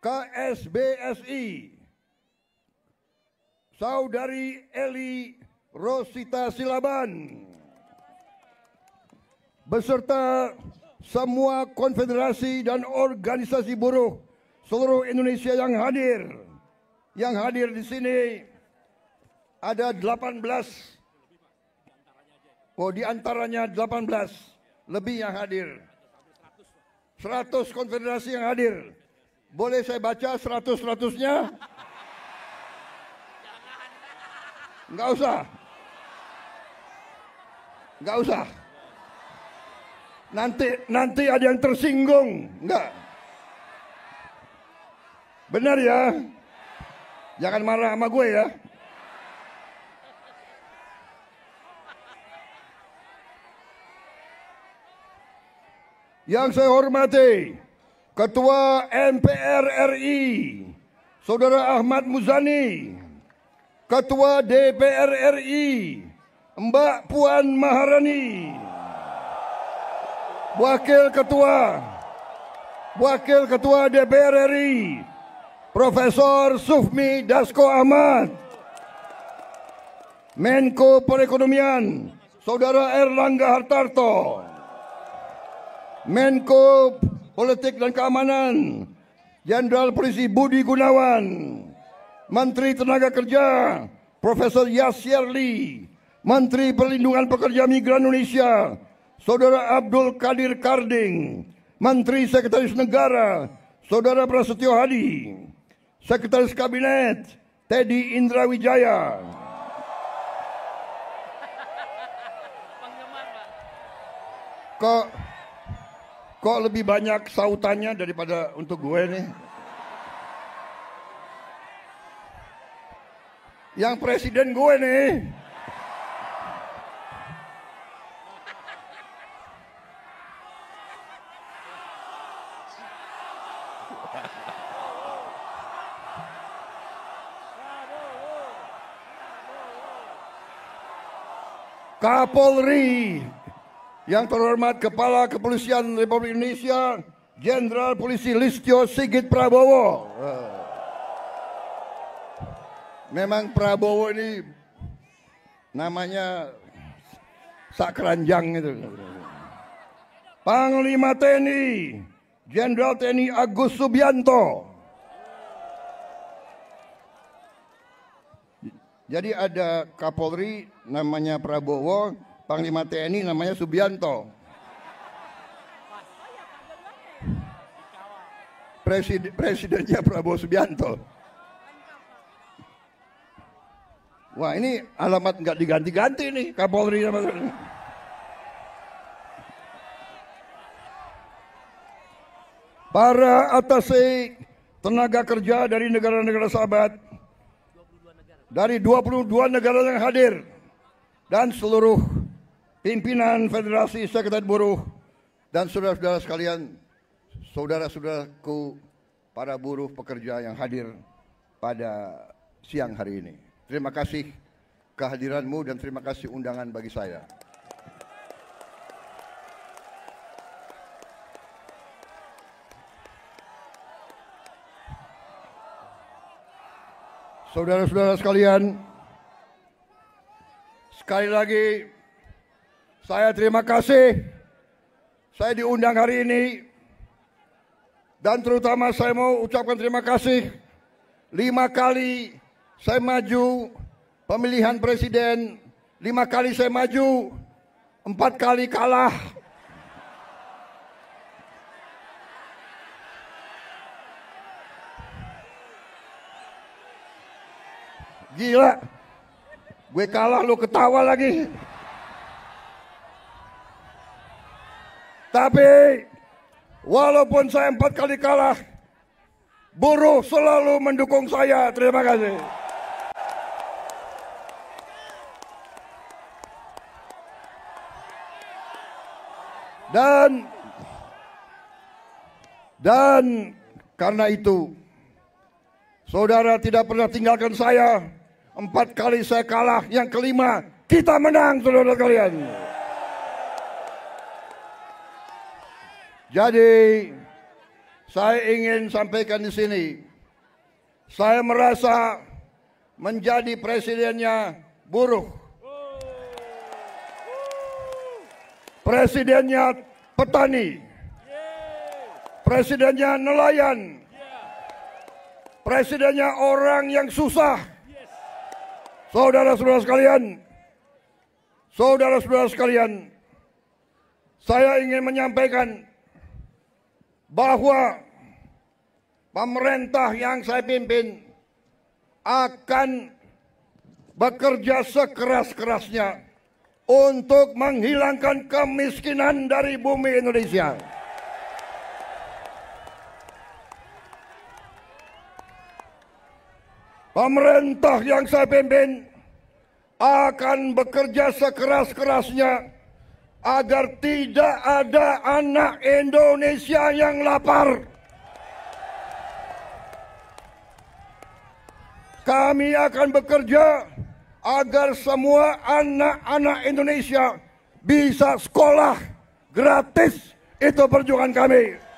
KSBSI, Saudari Eli Rosita Silaban, beserta semua konfederasi dan organisasi buruh seluruh Indonesia yang hadir. Yang hadir di sini ada 18. Oh, di antaranya 18 lebih yang hadir. 100 konfederasi yang hadir. Boleh saya baca 100-100-nya? Enggak usah. Enggak usah. Nanti ada yang tersinggung. Enggak. Benar ya? Jangan marah sama gue ya. Yang saya hormati Ketua MPR RI, Saudara Ahmad Muzani, Ketua DPR RI, Mbak Puan Maharani, Wakil Ketua DPR RI, Profesor Sufmi Dasko Ahmad, Menko Perekonomian, Saudara Erlangga Hartarto, Menko Politik dan Keamanan, Jenderal Polisi Budi Gunawan, Menteri Tenaga Kerja, Profesor Yasyerli, Menteri Perlindungan Pekerja Migran Indonesia, Saudara Abdul Qadir Karding, Menteri Sekretaris Negara, Saudara Prasetyo Hadi, Sekretaris Kabinet, Teddy Indra Wijaya. Kok lebih banyak sautannya daripada untuk gue nih? Yang presiden gue nih. Kapolri, yang terhormat Kepala Kepolisian Republik Indonesia, Jenderal Polisi Listio Sigit Prabowo. Memang Prabowo ini namanya sak keranjang itu. Panglima TNI, Jenderal TNI Agus Subianto. Jadi ada Kapolri namanya Prabowo, Panglima TNI namanya Subianto. Presidennya Prabowo Subianto. Wah, ini alamat nggak diganti-ganti nih Kapolri sama. Para atase tenaga kerja dari negara-negara sahabat, dari 22 negara yang hadir, dan seluruh pimpinan Federasi Sekretariat Buruh, dan saudara-saudara sekalian, saudara-saudaraku para buruh pekerja yang hadir pada siang hari ini. Terima kasih kehadiranmu dan terima kasih undangan bagi saya. Saudara-saudara sekalian, sekali lagi saya terima kasih saya diundang hari ini, dan terutama saya mau ucapkan terima kasih 5 kali saya maju pemilihan presiden, 5 kali saya maju, 4 kali kalah. Gila, gue kalah lu ketawa lagi. Tapi walaupun saya 4 kali kalah, buruh selalu mendukung saya. Terima kasih. Dan karena itu, saudara tidak pernah tinggalkan saya. 4 kali saya kalah, yang kelima kita menang, saudara kalian. Jadi, saya ingin sampaikan di sini, saya merasa menjadi presidennya buruh, presidennya petani, presidennya nelayan, presidennya orang yang susah. Saudara-saudara sekalian, saya ingin menyampaikan bahwa pemerintah yang saya pimpin akan bekerja sekeras-kerasnya untuk menghilangkan kemiskinan dari bumi Indonesia. Pemerintah yang saya pimpin akan bekerja sekeras-kerasnya agar tidak ada anak Indonesia yang lapar. Kami akan bekerja agar semua anak-anak Indonesia bisa sekolah gratis. Itu perjuangan kami.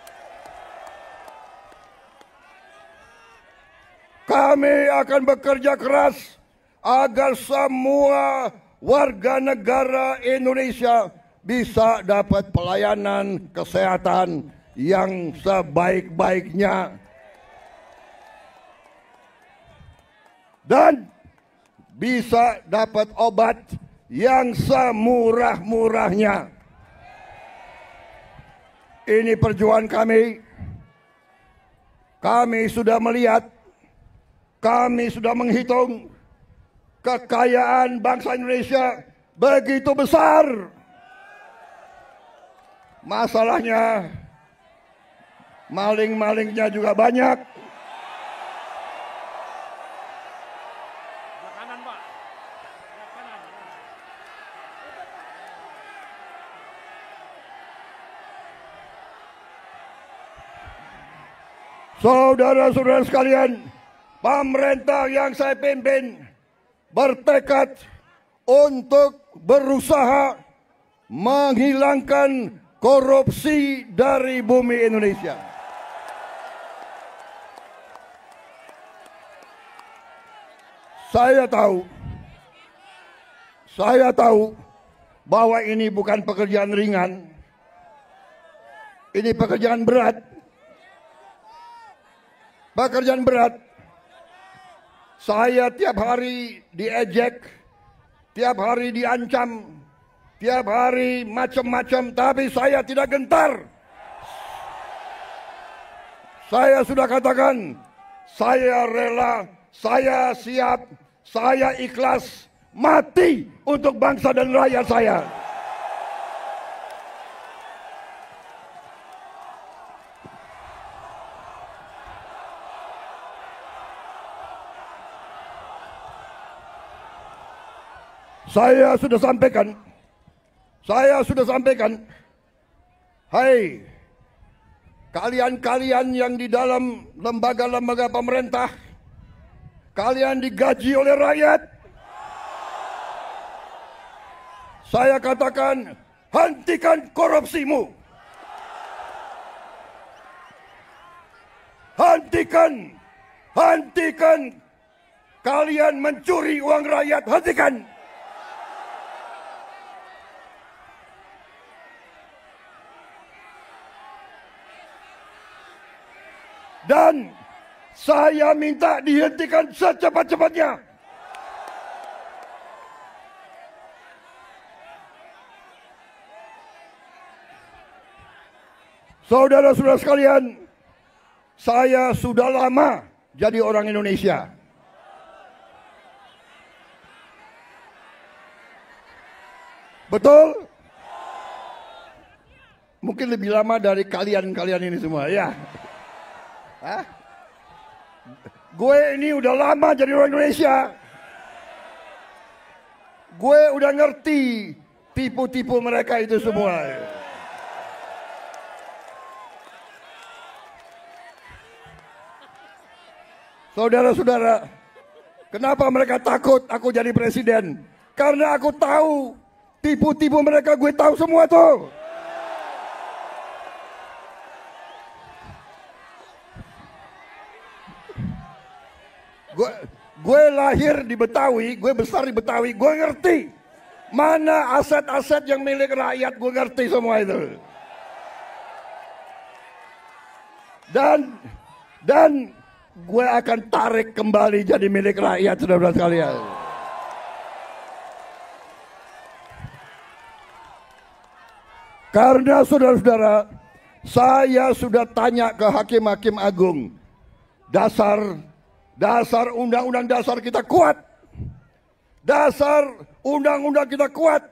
Kami akan bekerja keras agar semua warga negara Indonesia bisa dapat pelayanan kesehatan yang sebaik-baiknya. Dan bisa dapat obat yang semurah-murahnya. Ini perjuangan kami. Kami sudah melihat, kami sudah menghitung kekayaan bangsa Indonesia begitu besar. Masalahnya, maling-malingnya juga banyak. Saudara-saudara sekalian, pemerintah yang saya pimpin bertekad untuk berusaha menghilangkan korupsi dari bumi Indonesia. Saya tahu bahwa ini bukan pekerjaan ringan. Ini pekerjaan berat. Pekerjaan berat. Saya tiap hari diejek, tiap hari diancam, tiap hari macam-macam, tapi saya tidak gentar. Saya sudah katakan, saya rela, saya siap, saya ikhlas mati untuk bangsa dan rakyat saya. Saya sudah sampaikan, hai kalian-kalian yang di dalam lembaga-lembaga pemerintah, kalian digaji oleh rakyat. Saya katakan, hentikan korupsimu. Hentikan kalian mencuri uang rakyat, hentikan. Dan saya minta dihentikan secepat-cepatnya. Saudara-saudara sekalian, saya sudah lama jadi orang Indonesia. Betul? Mungkin lebih lama dari kalian-kalian ini semua, ya. Hah? Gue ini udah lama jadi orang Indonesia. Gue udah ngerti tipu-tipu mereka itu semua. Saudara-saudara, kenapa mereka takut aku jadi presiden? Karena aku tahu tipu-tipu mereka, gue tahu semua tuh. Gue lahir di Betawi, gue besar di Betawi, gue ngerti mana aset-aset yang milik rakyat, gue ngerti semua itu. Dan gue akan tarik kembali jadi milik rakyat, saudara-saudara sekalian. Karena saudara-saudara, saya sudah tanya ke hakim-hakim agung, dasar undang-undang dasar kita kuat. Dasar undang-undang kita kuat.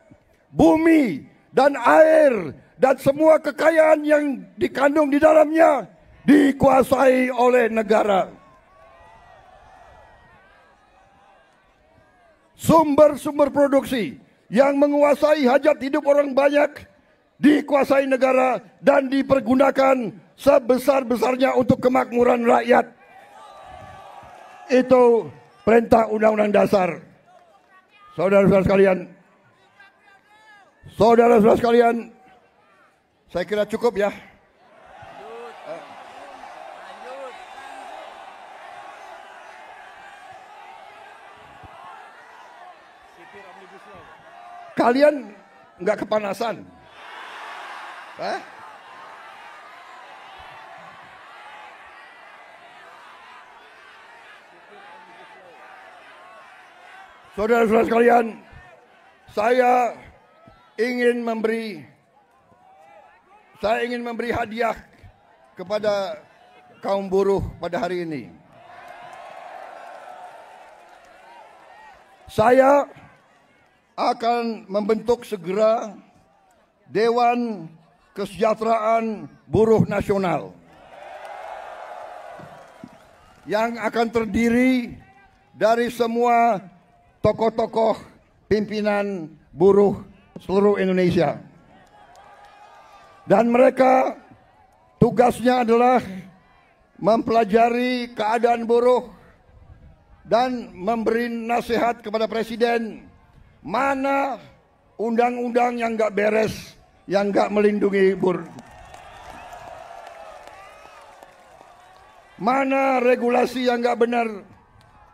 Bumi dan air dan semua kekayaan yang dikandung di dalamnya dikuasai oleh negara. Sumber-sumber produksi yang menguasai hajat hidup orang banyak dikuasai negara dan dipergunakan sebesar-besarnya untuk kemakmuran rakyat. Itu perintah undang-undang dasar. Saudara-saudara sekalian, saya kira cukup ya. Kalian nggak kepanasan? Saudara-saudara sekalian, saya ingin memberi hadiah kepada kaum buruh pada hari ini. Saya akan membentuk segera Dewan Kesejahteraan Buruh Nasional yang akan terdiri dari semua tokoh-tokoh pimpinan buruh seluruh Indonesia. Dan mereka tugasnya adalah mempelajari keadaan buruh dan memberi nasihat kepada presiden mana undang-undang yang nggak beres, yang nggak melindungi buruh. Mana regulasi yang nggak benar,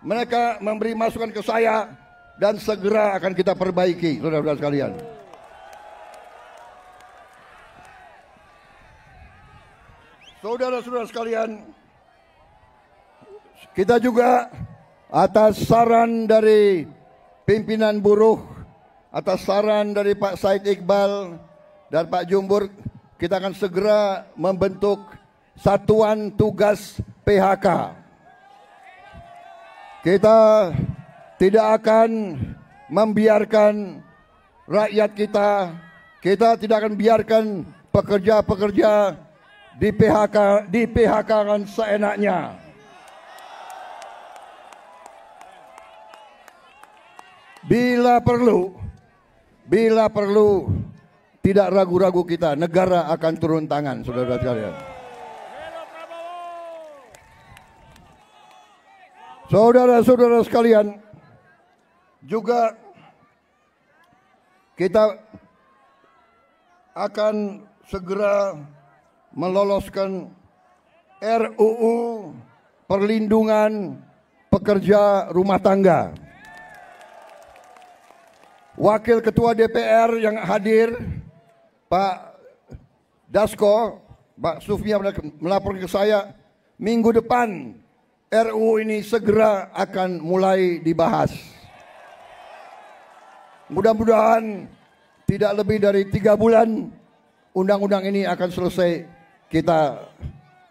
mereka memberi masukan ke saya dan segera akan kita perbaiki, saudara-saudara sekalian. Saudara-saudara sekalian, kita juga atas saran dari pimpinan buruh, atas saran dari Pak Said Iqbal dan Pak Jumbur, kita akan segera membentuk Satuan Tugas PHK. Kita tidak akan membiarkan rakyat kita tidak akan biarkan pekerja-pekerja di PHK-kan seenaknya. Bila perlu, tidak ragu-ragu kita, negara akan turun tangan, saudara-saudara sekalian. Saudara-saudara sekalian, juga kita akan segera meloloskan RUU Perlindungan Pekerja Rumah Tangga. Wakil Ketua DPR yang hadir, Pak Dasko, Pak Sufmi melaporkan ke saya, minggu depan RUU ini segera akan mulai dibahas. Mudah-mudahan tidak lebih dari 3 bulan undang-undang ini akan selesai kita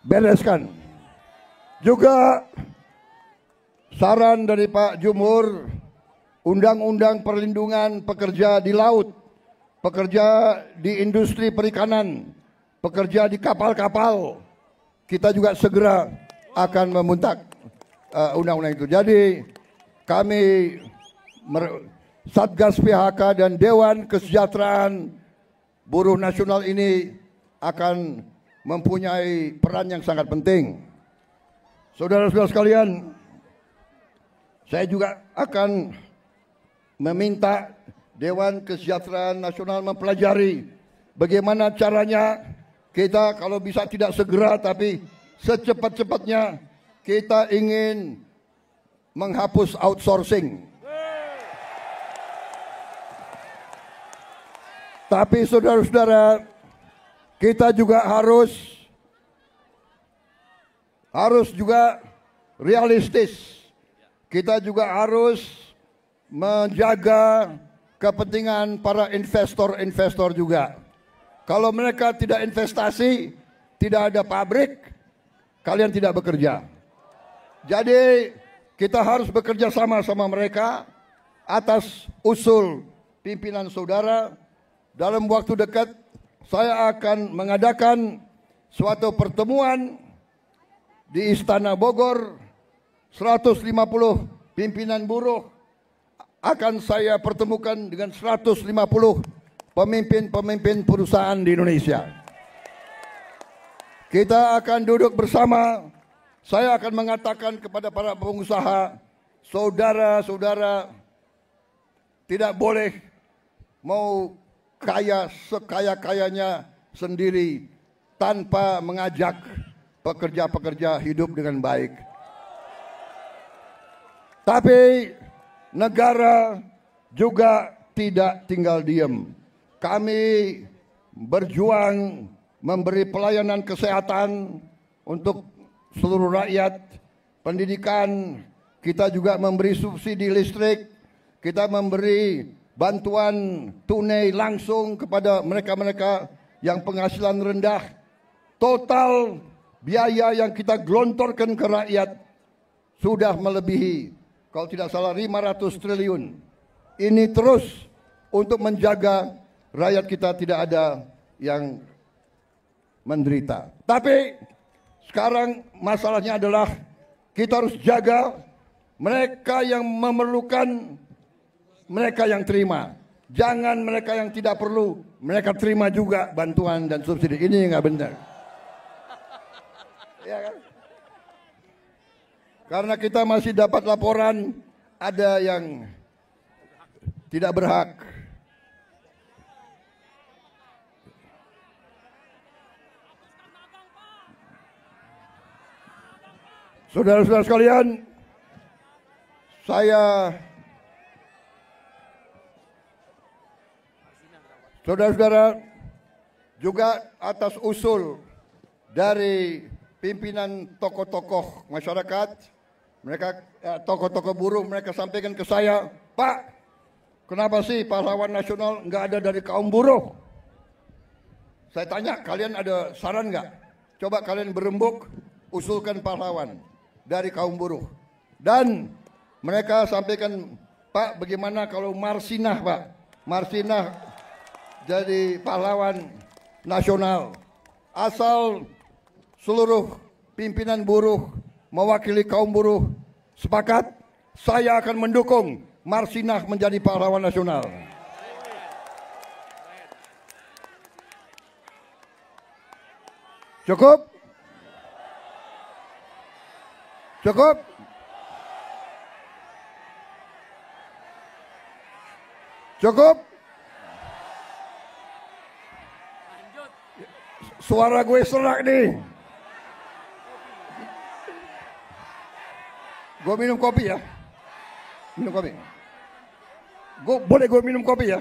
bereskan. Juga saran dari Pak Jumhur, undang-undang perlindungan pekerja di laut, pekerja di industri perikanan, pekerja di kapal-kapal, kita juga segera akan membentuk undang-undang itu. Jadi kami Satgas PHK dan Dewan Kesejahteraan Buruh Nasional ini akan mempunyai peran yang sangat penting. Saudara-saudara sekalian, saya juga akan meminta Dewan Kesejahteraan Nasional mempelajari bagaimana caranya kita kalau bisa tidak segera tapi secepat-cepatnya kita ingin menghapus outsourcing. Tapi saudara-saudara, kita juga harus juga realistis. Kita juga harus menjaga kepentingan para investor-investor juga. Kalau mereka tidak investasi, tidak ada pabrik, kalian tidak bekerja. Jadi kita harus bekerja sama mereka atas usul pimpinan saudara. Dalam waktu dekat saya akan mengadakan suatu pertemuan di Istana Bogor. 150 pimpinan buruh akan saya pertemukan dengan 150 pemimpin-pemimpin perusahaan di Indonesia. Kita akan duduk bersama. Saya akan mengatakan kepada para pengusaha, saudara-saudara, tidak boleh mau kaya sekaya-kayanya sendiri tanpa mengajak pekerja-pekerja hidup dengan baik. Tapi negara juga tidak tinggal diam. Kami berjuang memberi pelayanan kesehatan untuk seluruh rakyat, pendidikan, kita juga memberi subsidi listrik, kita memberi bantuan tunai langsung kepada mereka-mereka yang penghasilan rendah. Total biaya yang kita gelontorkan ke rakyat sudah melebihi, kalau tidak salah, 500 triliun. Ini terus untuk menjaga rakyat kita tidak ada yang menderita. Tapi sekarang masalahnya adalah kita harus jaga mereka yang memerlukan, mereka yang terima. Jangan mereka yang tidak perlu, mereka terima juga bantuan dan subsidi. Ini nggak benar. Ya kan? Karena kita masih dapat laporan ada yang tidak berhak. Saudara-saudara sekalian, saudara-saudara, juga atas usul dari pimpinan tokoh-tokoh masyarakat, mereka tokoh-tokoh buruh, mereka sampaikan ke saya, Pak, kenapa sih pahlawan nasional nggak ada dari kaum buruh? Saya tanya, kalian ada saran nggak? Coba kalian berembuk, usulkan pahlawan dari kaum buruh. Dan mereka sampaikan, Pak, bagaimana kalau Marsinah, Pak? Marsinah jadi pahlawan nasional. Asal seluruh pimpinan buruh mewakili kaum buruh sepakat, saya akan mendukung Marsinah menjadi pahlawan nasional. Cukup? Cukup? Cukup? Suara gue serak nih. Gue minum kopi ya. Minum kopi. Boleh gue minum kopi ya?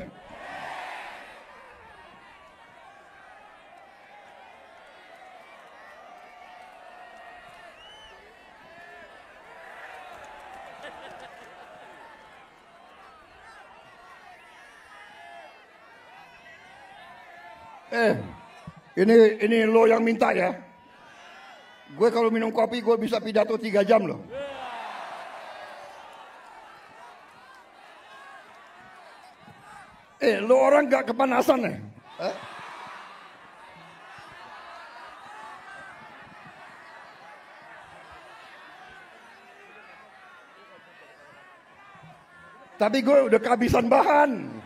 Ini lo yang minta ya. Gue kalau minum kopi gue bisa pidato 3 jam loh. Lo orang gak kepanasan ya? Tapi gue udah kehabisan bahan.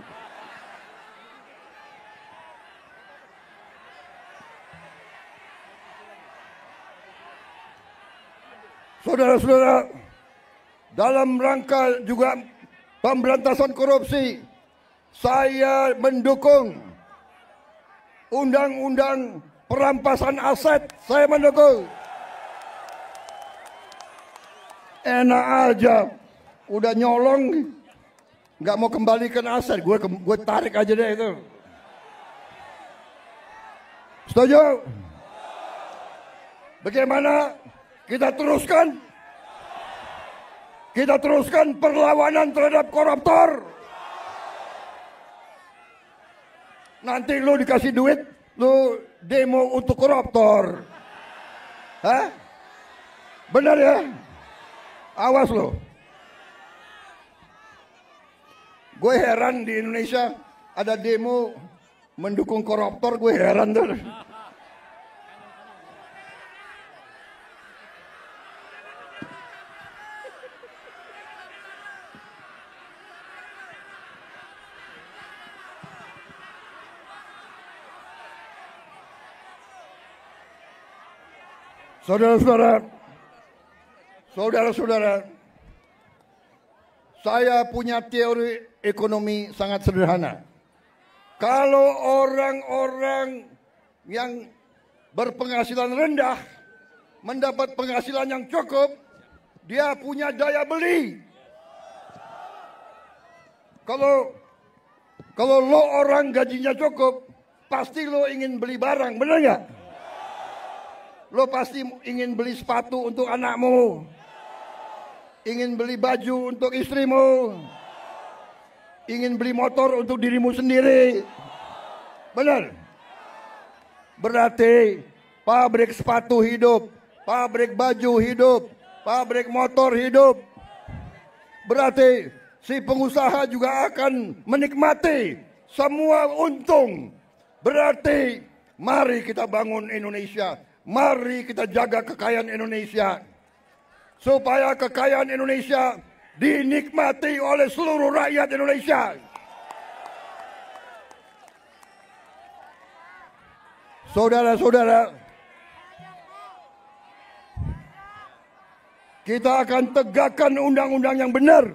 Saudara-saudara, dalam rangka juga pemberantasan korupsi, saya mendukung undang-undang perampasan aset, saya mendukung. Enak aja, udah nyolong, nggak mau kembalikan aset, gue tarik aja deh itu. Setuju? Bagaimana kita teruskan? Kita teruskan perlawanan terhadap koruptor. Nanti lu dikasih duit, lu demo untuk koruptor. Hah? Benar ya? Awas lo. Gue heran di Indonesia ada demo mendukung koruptor, gue heran tuh. Saudara-saudara, saya punya teori ekonomi sangat sederhana. Kalau orang-orang yang berpenghasilan rendah mendapat penghasilan yang cukup, dia punya daya beli. Kalau lo orang gajinya cukup, pasti lo ingin beli barang, benar nggak? Lo pasti ingin beli sepatu untuk anakmu, ingin beli baju untuk istrimu, ingin beli motor untuk dirimu sendiri. Benar? Berarti pabrik sepatu hidup, pabrik baju hidup, pabrik motor hidup. Berarti si pengusaha juga akan menikmati semua untung. Berarti mari kita bangun Indonesia. Mari kita jaga kekayaan Indonesia. Supaya kekayaan Indonesia dinikmati oleh seluruh rakyat Indonesia. Saudara-saudara, kita akan tegakkan undang-undang yang benar.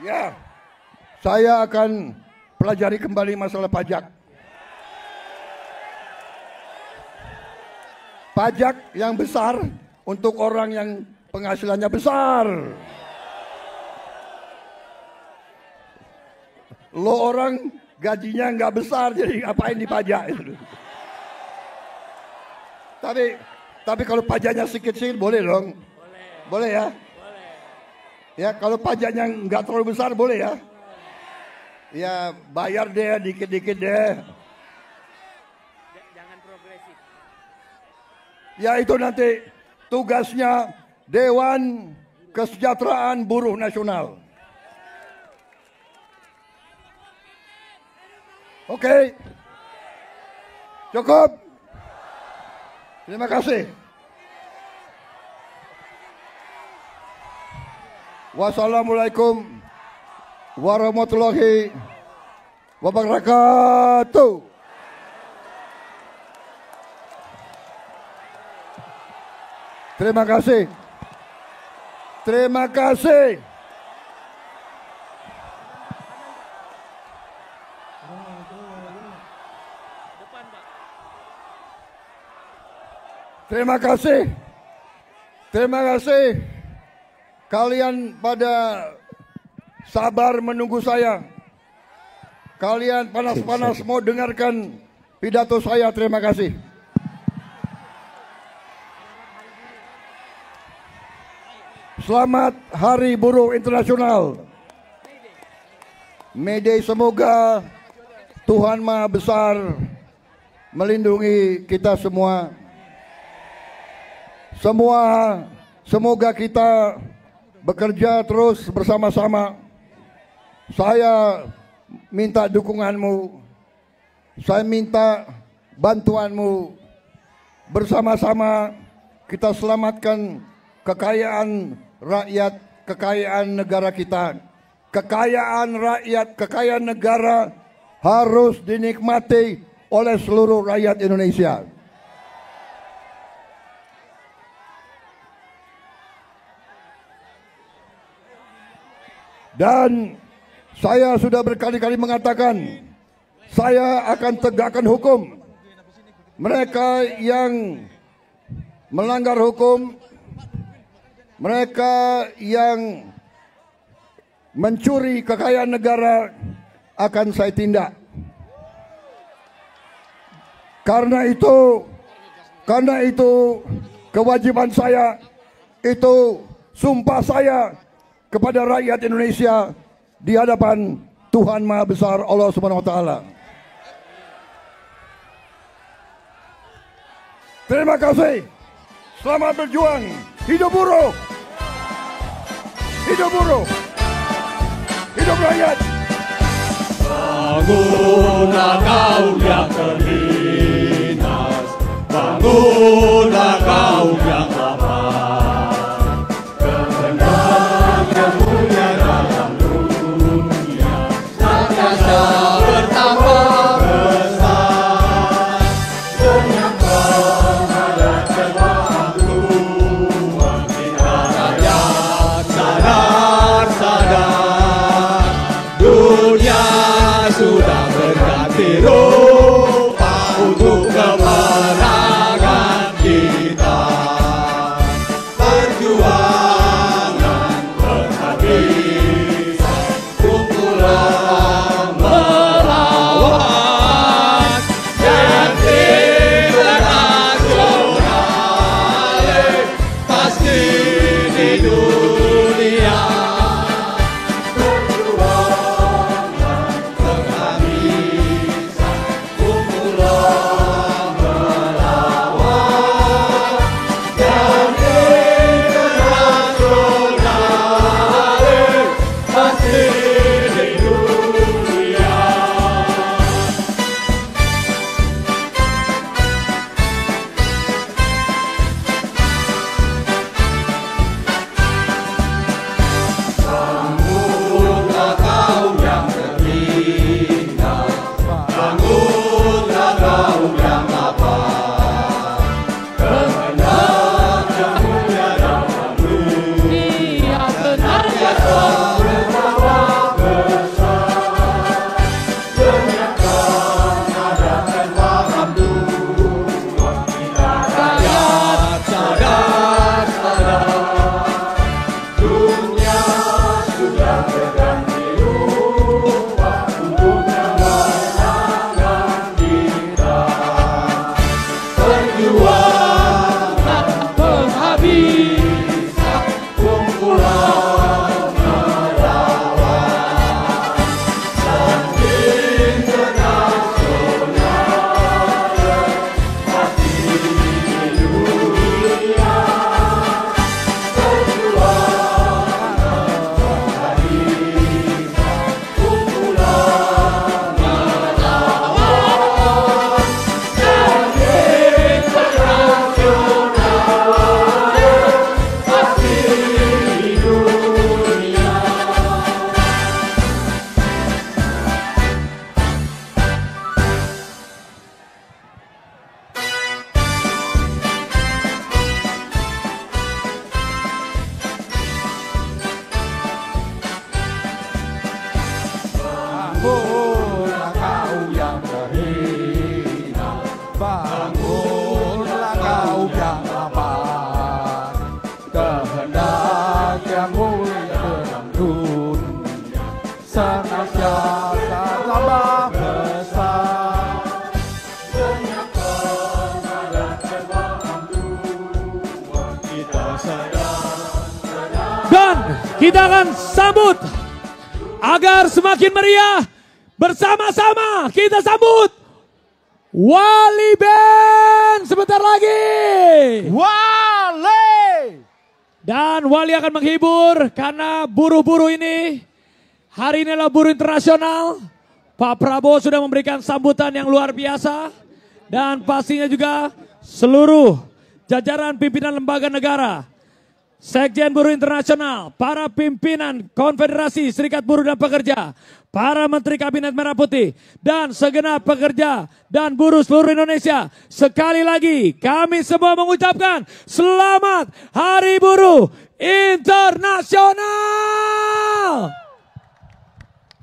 Ya, saya akan pelajari kembali masalah pajak. Pajak yang besar untuk orang yang penghasilannya besar. Lo orang gajinya nggak besar, jadi ngapain dipajak? Tapi kalau pajaknya sedikit-sedikit boleh dong? Boleh ya? Ya, kalau pajaknya nggak terlalu besar boleh ya? Ya, bayar deh dikit-dikit deh. Jangan progresif. Ya, itu nanti tugasnya Dewan Kesejahteraan Buruh Nasional. Oke. Cukup. Terima kasih. Wassalamualaikum warahmatullahi wabarakatuh. Terima kasih. Terima kasih. Terima kasih. Terima kasih. Kalian pada sabar menunggu saya. Kalian panas-panas mau dengarkan pidato saya. Terima kasih. Selamat Hari Buruh Internasional. May Day, semoga Tuhan Maha Besar melindungi kita semua. Semoga kita bekerja terus bersama-sama. Saya minta dukunganmu. Saya minta bantuanmu. Bersama-sama kita selamatkan kekayaan rakyat, kekayaan negara kita. Kekayaan rakyat, kekayaan negara harus dinikmati oleh seluruh rakyat Indonesia. Dan saya sudah berkali-kali mengatakan, saya akan tegakkan hukum. Mereka yang melanggar hukum, mereka yang mencuri kekayaan negara akan saya tindak. Karena itu kewajiban saya, itu sumpah saya kepada rakyat Indonesia di hadapan Tuhan Maha Besar Allah Subhanahu wa taala. Terima kasih. Selamat berjuang. Hidup buruh. Hidup buruh. Hidup rakyat. Bangunlah kaum yang terlintas, bangunlah kaum yang lapar, kehendak yang mulia dalam dunia, senantiasa bertambah besar, dengan penghadap Tuhan kita rakyat sadar, dunia sudah berganti rupa untuk kemenangan kita. Perjuangan berhabis, kumpulan melawan, ganti internasional pasti di dunia. Bangunlah kaum yang terhina, bangunlah kaum yang lapar, kehendak yang mulia dalam dunia, senantiasa tambah besar, dengan penghadap Tuhan kita sadar. Dan kita akan sambut agar semakin meriah, bersama-sama kita sambut Wali Band sebentar lagi. Wali! Dan Wali akan menghibur karena buruh-buruh ini, hari ini adalah buruh internasional. Pak Prabowo sudah memberikan sambutan yang luar biasa. Dan pastinya juga seluruh jajaran pimpinan lembaga negara. Sekjen Buruh Internasional, para pimpinan Konfederasi Serikat Buruh dan Pekerja, para Menteri Kabinet Merah Putih, dan segenap pekerja dan buruh seluruh Indonesia. Sekali lagi kami semua mengucapkan selamat Hari Buruh Internasional.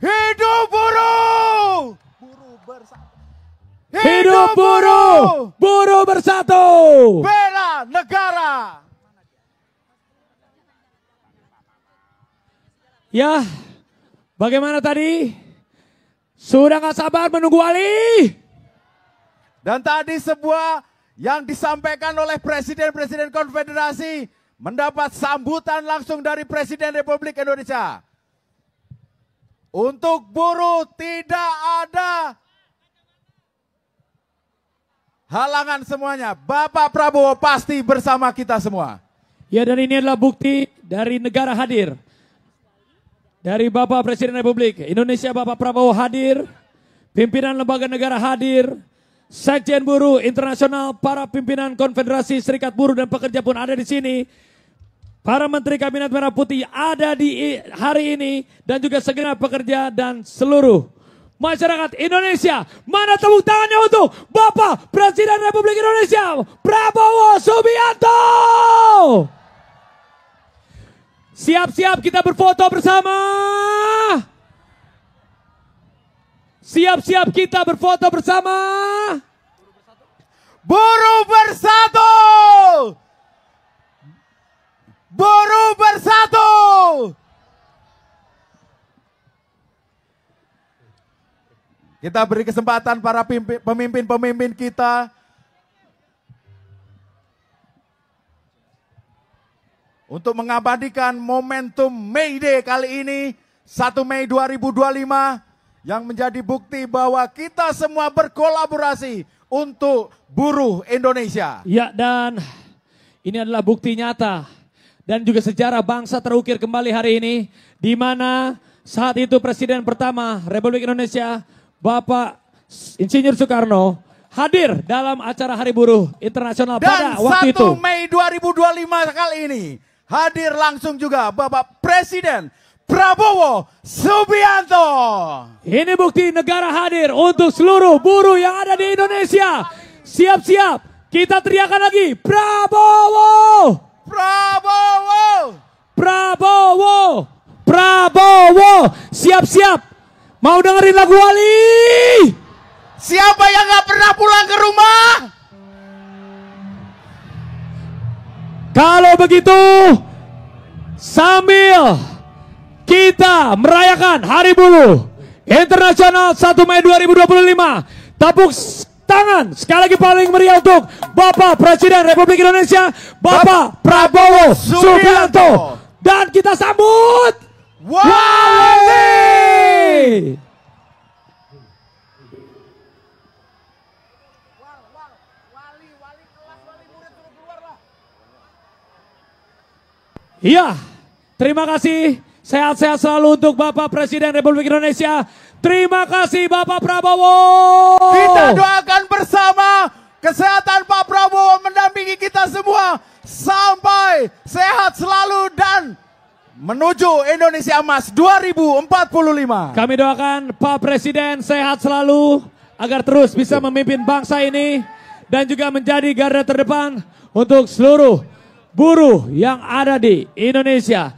Hidup buruh! Buruh bersatu. Hidup buruh! Buruh bersatu! Bela negara! Ya, bagaimana tadi? Sudah gak sabar menunggu Ali? Dan tadi sebuah yang disampaikan oleh Presiden-Presiden Konfederasi mendapat sambutan langsung dari Presiden Republik Indonesia. Untuk buruh tidak ada halangan semuanya. Bapak Prabowo pasti bersama kita semua. Ya, dan ini adalah bukti dari negara hadir. Dari Bapak Presiden Republik Indonesia Bapak Prabowo hadir, pimpinan lembaga negara hadir, Sekjen Buruh Internasional, para pimpinan Konfederasi Serikat Buruh dan Pekerja pun ada di sini. Para Menteri Kabinet Merah Putih ada di hari ini dan juga segenap pekerja dan seluruh masyarakat Indonesia. Mana tepuk tangannya untuk Bapak Presiden Republik Indonesia Prabowo Subianto. Siap-siap kita berfoto bersama. Siap-siap kita berfoto bersama. Buruh bersatu. Buruh bersatu. Kita beri kesempatan para pemimpin-pemimpin kita untuk mengabadikan momentum May Day kali ini, 1 Mei 2025, yang menjadi bukti bahwa kita semua berkolaborasi untuk buruh Indonesia. Ya, dan ini adalah bukti nyata dan juga sejarah bangsa terukir kembali hari ini, di mana saat itu Presiden pertama Republik Indonesia, Bapak Insinyur Soekarno, hadir dalam acara Hari Buruh Internasional pada waktu itu. Dan 1 Mei 2025 kali ini, hadir langsung juga Bapak Presiden Prabowo Subianto. Ini bukti negara hadir untuk seluruh buruh yang ada di Indonesia. Siap-siap, kita teriakan lagi, Prabowo! Prabowo! Prabowo! Prabowo! Siap-siap, mau dengerin lagu Ali? Siapa yang gak pernah pulang ke rumah? Kalau begitu, sambil kita merayakan Hari Buruh Internasional 1 Mei 2025, tepuk tangan sekali lagi paling meriah untuk Bapak Presiden Republik Indonesia, Bapak Prabowo Subianto. Dan kita sambut Wali! Iya, terima kasih. Sehat-sehat selalu untuk Bapak Presiden Republik Indonesia. Terima kasih Bapak Prabowo. Kita doakan bersama kesehatan Pak Prabowo mendampingi kita semua sampai sehat selalu dan menuju Indonesia Emas 2045. Kami doakan Pak Presiden sehat selalu agar terus bisa memimpin bangsa ini dan juga menjadi garda terdepan untuk seluruh buruh yang ada di Indonesia.